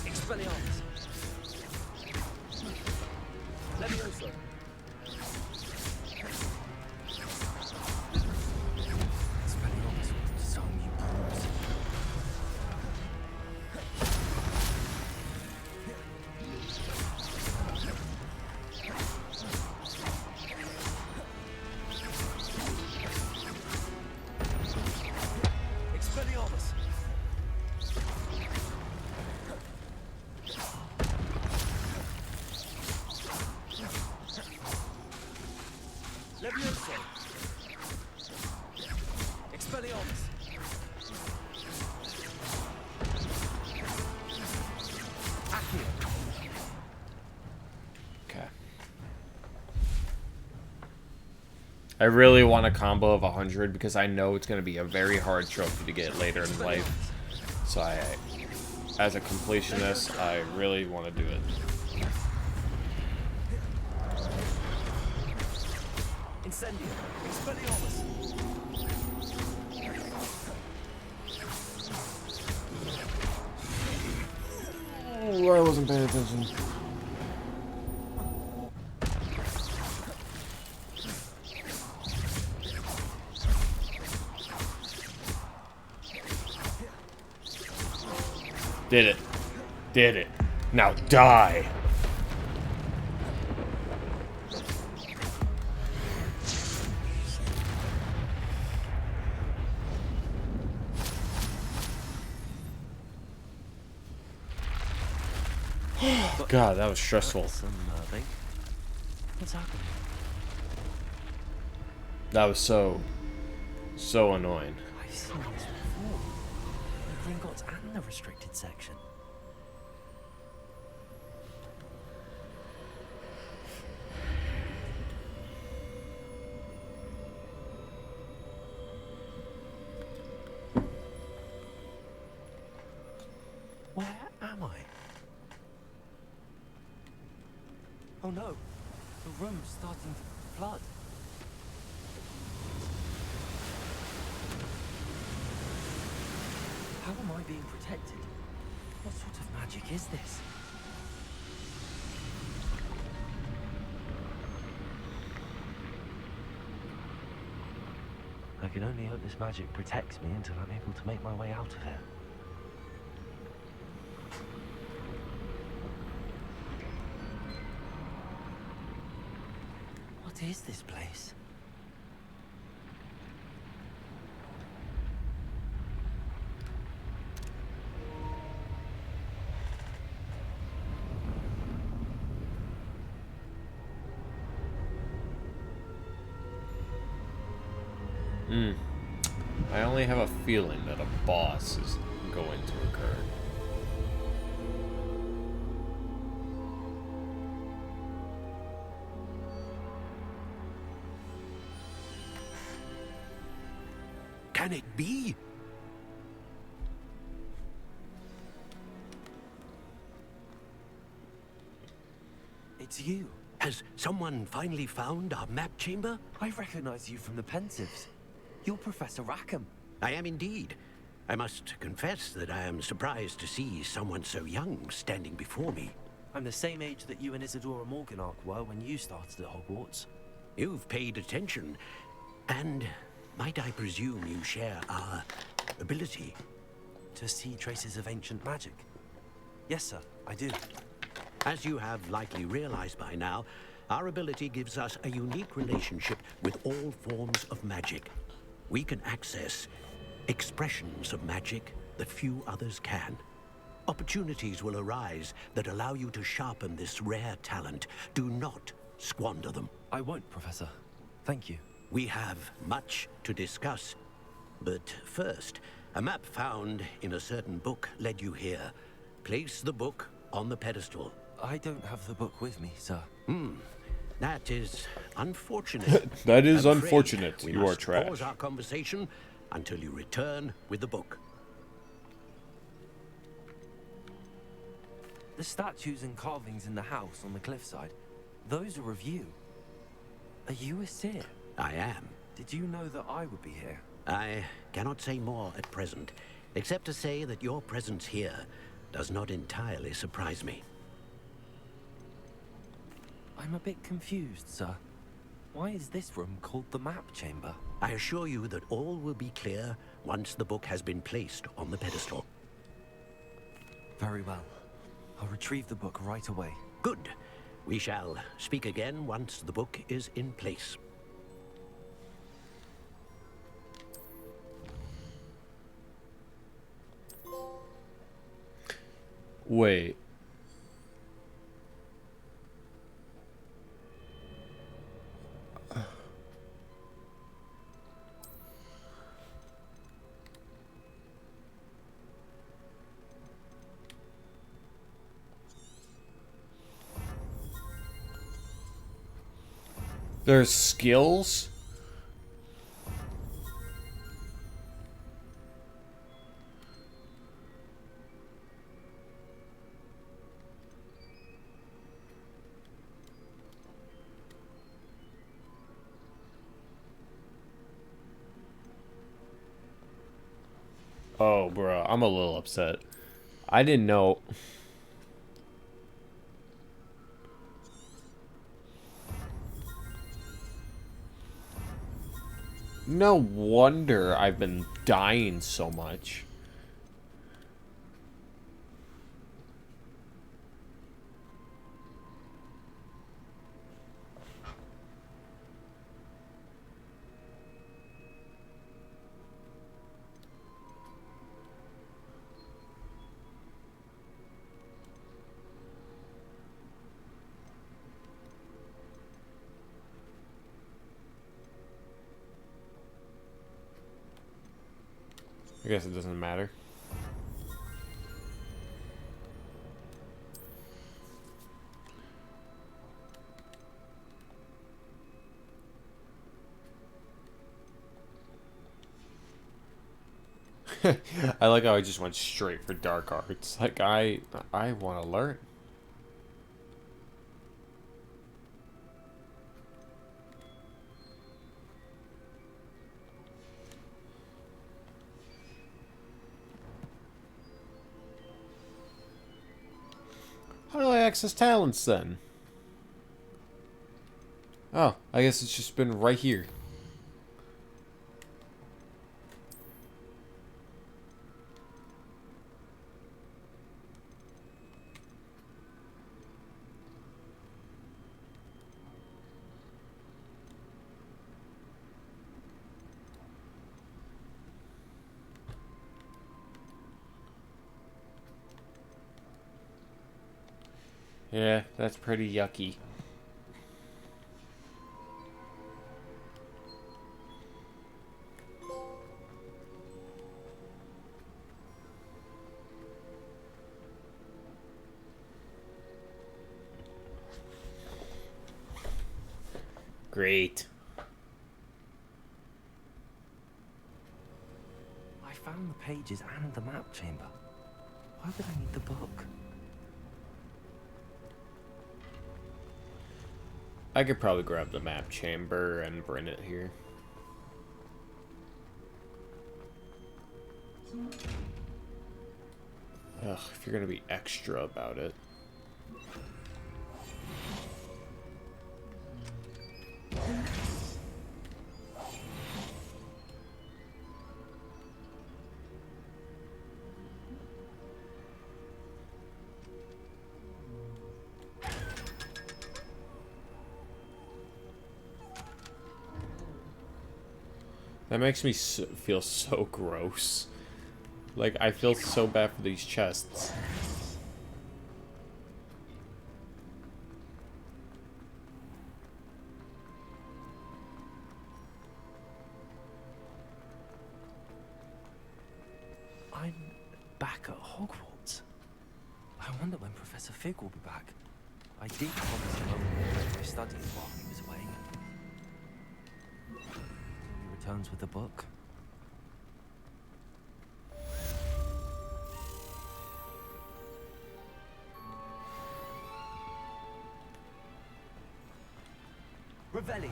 [SPEAKER 6] Expelliarmus. Levioso. Expelliarmus will disarm you brutes. Expelliarmus. Levioso. Expelliarmus. Accio.
[SPEAKER 1] Okay. I really want a combo of 100 because I know it's going to be a very hard trophy to get later in life. So as a completionist, I really want to do it.
[SPEAKER 6] Incendio. Expelliarmus.
[SPEAKER 1] Oh, I wasn't paying attention. Did it. Did it. Now die. God, that was stressful.
[SPEAKER 6] What's happening?
[SPEAKER 1] That was so annoying.
[SPEAKER 6] I've seen this before. The Gringotts and the restricted section. Where am I? Oh no, the room's starting to flood. How am I being protected? What sort of magic is this? I can only hope this magic protects me until I'm able to make my way out of here. What is this place?
[SPEAKER 1] I only have a feeling that a boss is going to occur.
[SPEAKER 16] Can it be?
[SPEAKER 6] It's you.
[SPEAKER 16] Has someone finally found our map chamber?
[SPEAKER 6] I recognize you from the Pensives. You're Professor Rackham.
[SPEAKER 16] I am indeed. I must confess that I am surprised to see someone so young standing before me.
[SPEAKER 6] I'm the same age that you and Isadora Morganach were when you started at Hogwarts.
[SPEAKER 16] You've paid attention, and might I presume you share our ability?
[SPEAKER 6] To see traces of ancient magic? Yes, sir, I do.
[SPEAKER 16] As you have likely realized by now, our ability gives us a unique relationship with all forms of magic. We can access expressions of magic that few others can. Opportunities will arise that allow you to sharpen this rare talent. Do not squander them.
[SPEAKER 6] I won't, Professor. Thank you.
[SPEAKER 16] We have much to discuss. But first, a map found in a certain book led you here. Place the book on the pedestal.
[SPEAKER 6] I don't have the book with me, sir.
[SPEAKER 16] That is unfortunate.
[SPEAKER 1] That is
[SPEAKER 16] I'm afraid
[SPEAKER 1] unfortunate.
[SPEAKER 16] We
[SPEAKER 1] You are
[SPEAKER 16] must
[SPEAKER 1] trash.
[SPEAKER 16] pause our conversation until you return with the book.
[SPEAKER 6] The statues and carvings in the house on the cliffside, those are of you. Are you a seer?
[SPEAKER 16] I am.
[SPEAKER 6] Did you know that I would be here?
[SPEAKER 16] I cannot say more at present, except to say that your presence here does not entirely surprise me.
[SPEAKER 6] I'm a bit confused, sir. Why is this room called the map chamber?
[SPEAKER 16] I assure you that all will be clear once the book has been placed on the pedestal.
[SPEAKER 6] Very well. I'll retrieve the book right away.
[SPEAKER 16] Good. We shall speak again once the book is in place.
[SPEAKER 1] Wait. There's skills? Oh, bro, I'm a little upset. I didn't know. No wonder I've been dying so much. I guess it doesn't matter. I like how I just went straight for dark arts. Like I want to learn. How do I access talents then? Oh, I guess it's just been right here. Yeah, that's pretty yucky. Great.
[SPEAKER 6] I found the pages and the map chamber. Why would I need the book?
[SPEAKER 1] I could probably grab the map chamber and bring it here. Ugh, if you're gonna be extra about it. That makes me feel so gross. Like, I feel so bad for these chests.
[SPEAKER 6] I'm back at Hogwarts. I wonder when Professor Fig will be back. I did promise him a more of my studies while he was away. Till he returns with a book. Revelio.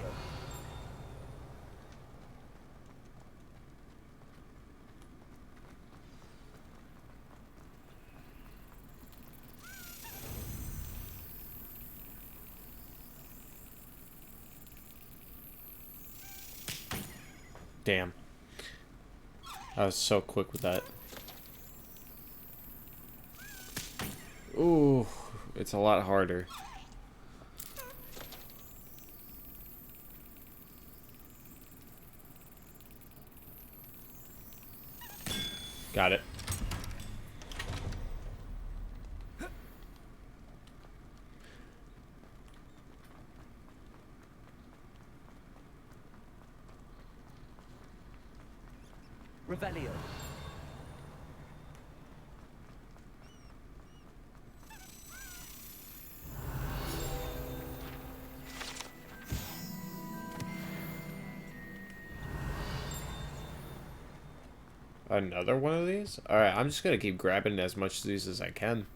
[SPEAKER 1] Damn. I was so quick with that. Ooh, it's a lot harder. Got it.
[SPEAKER 6] Revelio.
[SPEAKER 1] Another one of these? Alright, I'm just gonna keep grabbing as much of these as I can.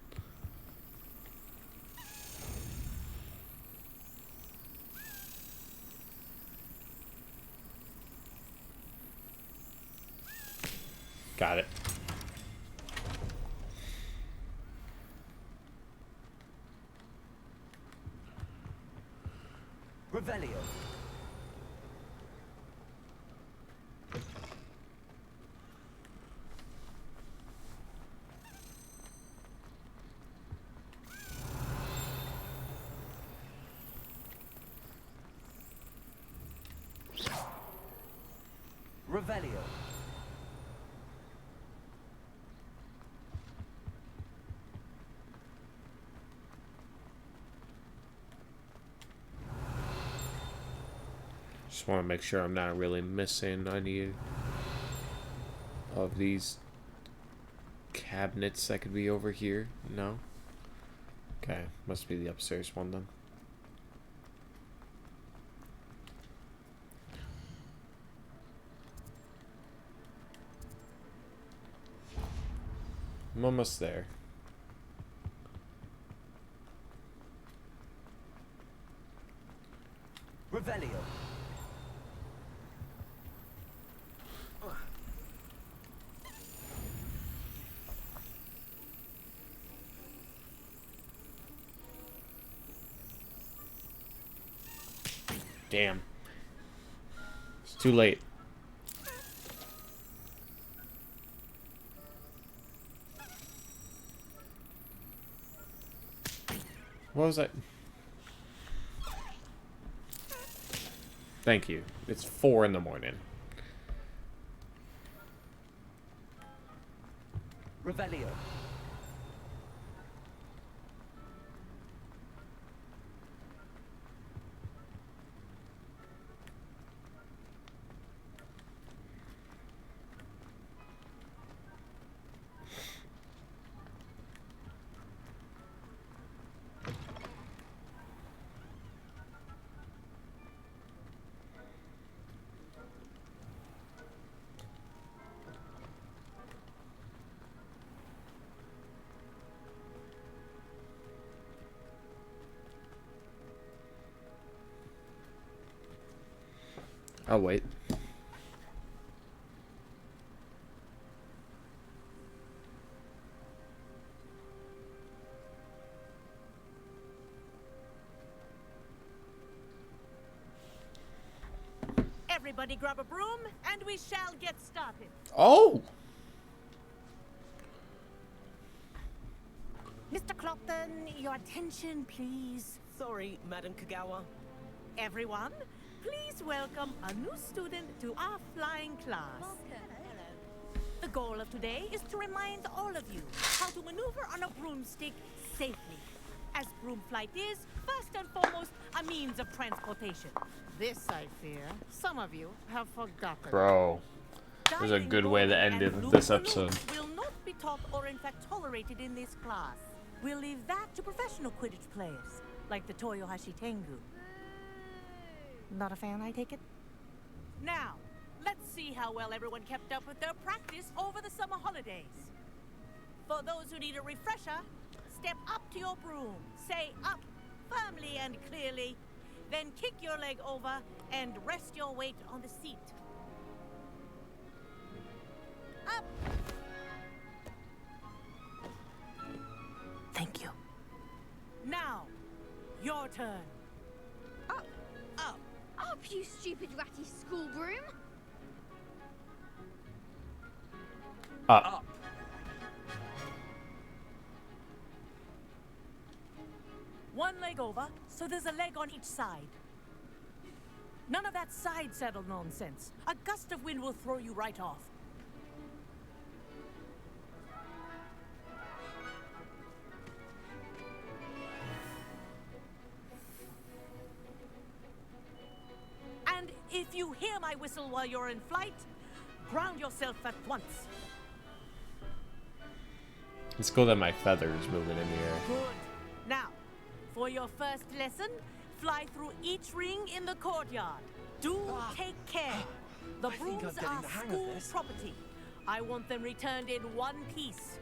[SPEAKER 1] Got it.
[SPEAKER 6] Revelio. Revelio.
[SPEAKER 1] Just want to make sure I'm not really missing any of these cabinets that could be over here. No? Okay, must be the upstairs one then. I'm almost there.
[SPEAKER 6] Revelio.
[SPEAKER 1] Damn. It's too late. What was that? Thank you. It's 4 in the morning.
[SPEAKER 6] Revelio.
[SPEAKER 1] I'll wait.
[SPEAKER 7] Everybody grab a broom, and we shall get started.
[SPEAKER 1] Oh!
[SPEAKER 7] Mr. Clockton, your attention, please.
[SPEAKER 10] Sorry, Madam Kagawa.
[SPEAKER 7] Everyone, please welcome a new student to our flying class. The goal of today is to remind all of you how to maneuver on a broomstick safely, as broom flight is, first and foremost, a means of transportation. This, I fear, some of you have forgotten.
[SPEAKER 1] Bro. There's a good way to end this episode.
[SPEAKER 7] Will not be taught or in fact tolerated in this class. We'll leave that to professional Quidditch players. like the Toyohashi Tengu. Not a fan, I take it? Now, let's see how well everyone kept up with their practice over the summer holidays. For those who need a refresher, step up to your broom, say up firmly and clearly, then kick your leg over and rest your weight on the seat. Up! Thank you. Now, your turn.
[SPEAKER 11] Up!
[SPEAKER 7] Up!
[SPEAKER 11] Up, you stupid ratty school broom!
[SPEAKER 1] Up.
[SPEAKER 7] One leg over, so there's a leg on each side. None of that side saddle nonsense. A gust of wind will throw you right off. And if you hear my whistle while you're in flight, ground yourself at once.
[SPEAKER 1] It's cool that my feather's moving in the air.
[SPEAKER 7] Good. Now, for your first lesson, fly through each ring in the courtyard. Do take care. The brooms are school property. I want them returned in one piece.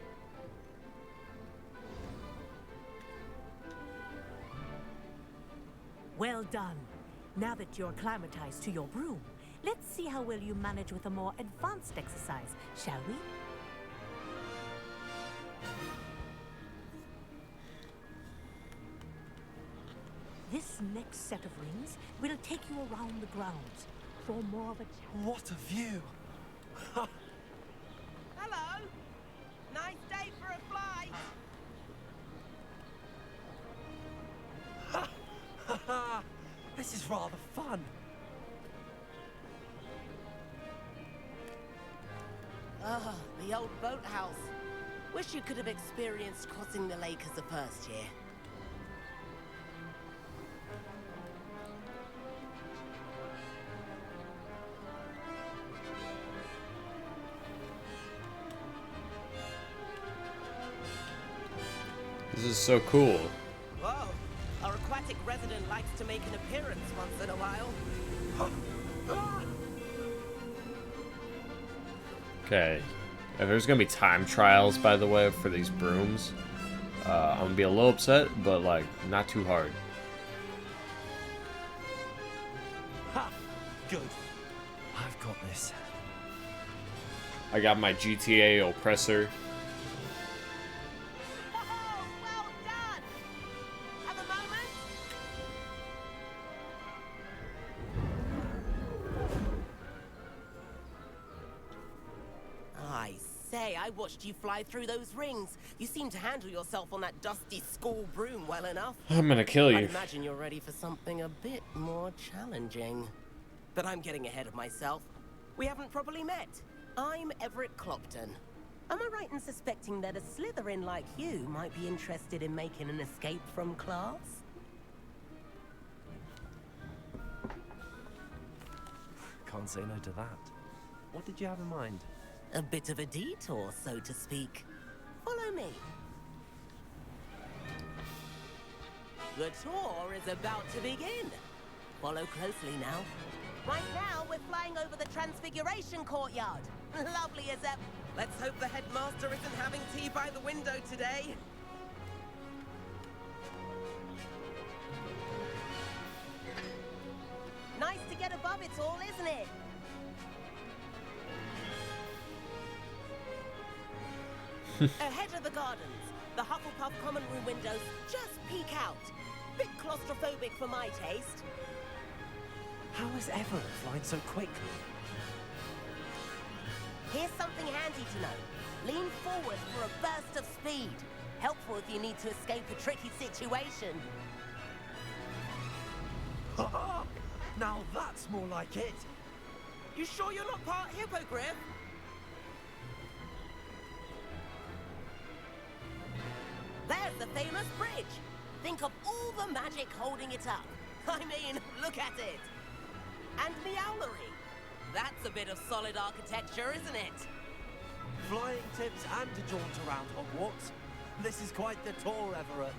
[SPEAKER 7] Well done. Now that you're acclimatized to your broom, let's see how well you manage with a more advanced exercise, shall we? This next set of rings will take you around the grounds for more of a challenge.
[SPEAKER 6] What a view!
[SPEAKER 10] Hello! Nice day for a flight!
[SPEAKER 6] This is rather fun.
[SPEAKER 10] Ah, the old boathouse. Wish you could have experienced crossing the lake as a first year.
[SPEAKER 1] This is so cool.
[SPEAKER 10] Whoa, our aquatic resident likes to make an appearance once in a while.
[SPEAKER 1] Okay. If there's gonna be time trials, by the way, for these brooms, I'm gonna be a little upset, but like not too hard.
[SPEAKER 6] Ha! Good. I've got this.
[SPEAKER 1] I got my GTA oppressor.
[SPEAKER 10] I watched you fly through those rings. You seem to handle yourself on that dusty school broom well enough.
[SPEAKER 1] I'm gonna kill you.
[SPEAKER 10] I imagine you're ready for something a bit more challenging. But I'm getting ahead of myself. We haven't properly met. I'm Everett Clopton. Am I right in suspecting that a Slytherin like you might be interested in making an escape from class?
[SPEAKER 6] Can't say no to that. What did you have in mind?
[SPEAKER 10] A bit of a detour, so to speak. Follow me. The tour is about to begin. Follow closely now. Right now, we're flying over the Transfiguration Courtyard. Lovely as ever. Let's hope the headmaster isn't having tea by the window today. Nice to get above it all, isn't it? Ahead of the gardens, the Hufflepuff common room windows just peek out. Bit claustrophobic for my taste.
[SPEAKER 6] How is Everett flying so quickly?
[SPEAKER 10] Here's something handy to know. Lean forward for a burst of speed. Helpful if you need to escape a tricky situation.
[SPEAKER 6] Now that's more like it.
[SPEAKER 10] You sure you're not part hippogriff? There's the famous bridge. Think of all the magic holding it up. I mean, look at it. And the owlery. That's a bit of solid architecture, isn't it?
[SPEAKER 6] Flying tips and a jaunt around Hogwarts. This is quite the tour, Everett.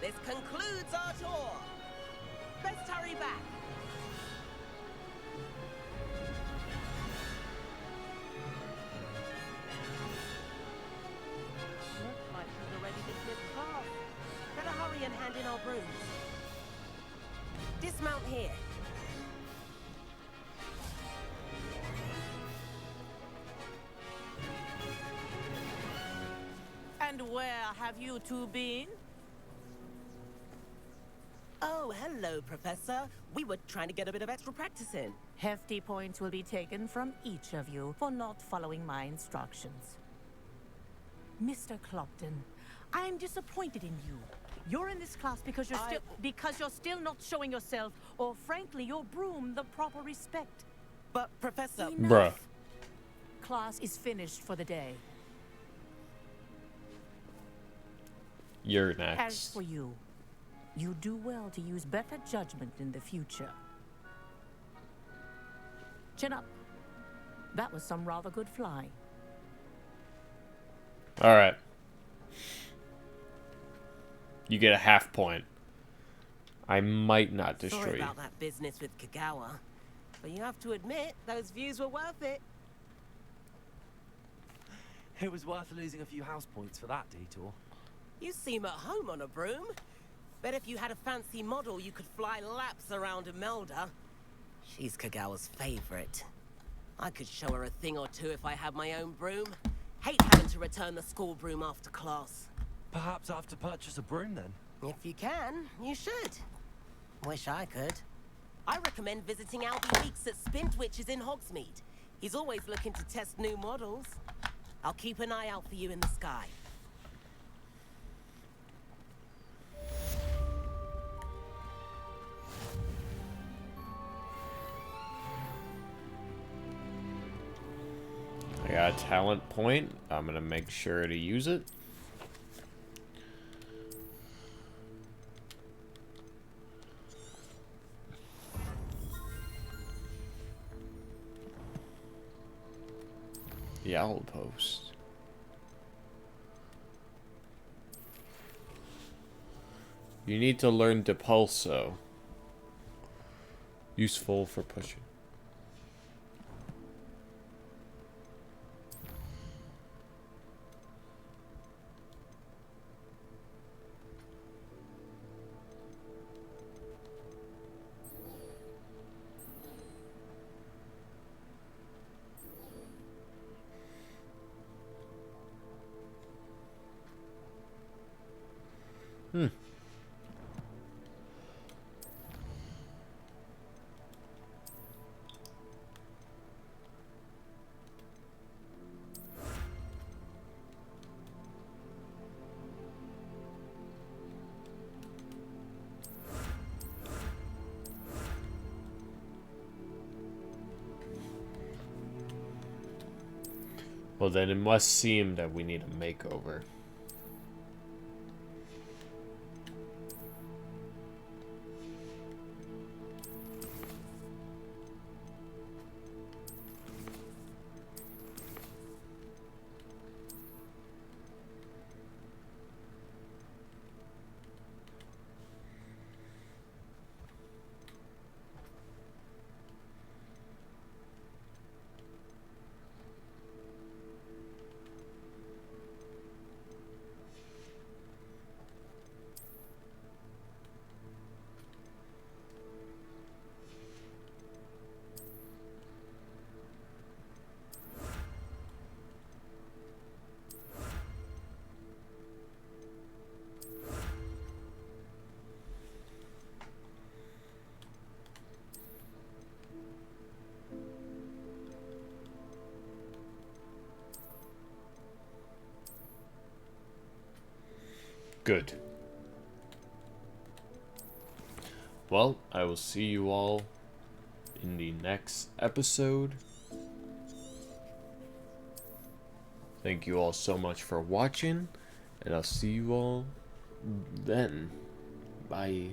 [SPEAKER 10] This concludes our tour. Let's hurry back. Looks like she's already dismissed class. Better hurry and hand in our brooms. Dismount here. And where have you two been? Oh, hello, Professor. We were trying to get a bit of extra practice in.
[SPEAKER 7] Hefty points will be taken from each of you for not following my instructions. Mr. Clopton, I am disappointed in you. You're in this class because you're still not showing yourself, or frankly, your broom the proper respect.
[SPEAKER 10] But, Professor...
[SPEAKER 1] Bruh.
[SPEAKER 7] Class is finished for the day.
[SPEAKER 1] You're next.
[SPEAKER 7] As for you, you do well to use better judgment in the future. Chin up. That was some rather good flying.
[SPEAKER 1] Alright. You get a half point. I might not destroy
[SPEAKER 10] Sorry
[SPEAKER 1] you.
[SPEAKER 10] about that business with Kagawa, but you have to admit, those views were worth it.
[SPEAKER 6] It was worth losing a few house points for that detour.
[SPEAKER 10] You seem at home on a broom. Bet if you had a fancy model, you could fly laps around Imelda. She's Kagawa's favorite. I could show her a thing or two if I had my own broom. Hate having to return the school broom after class.
[SPEAKER 6] Perhaps I have to purchase a broom then?
[SPEAKER 10] If you can, you should. Wish I could. I recommend visiting Albie Weeks at Spintwitches in Hogsmeade. He's always looking to test new models. I'll keep an eye out for you in the sky.
[SPEAKER 1] I got a talent point. I'm gonna make sure to use it. The owl post. You need to learn Depulso. Useful for pushing. Well, then it must seem that we need a makeover. Good. Well, I will see you all in the next episode. Thank you all so much for watching, and I'll see you all then. Bye.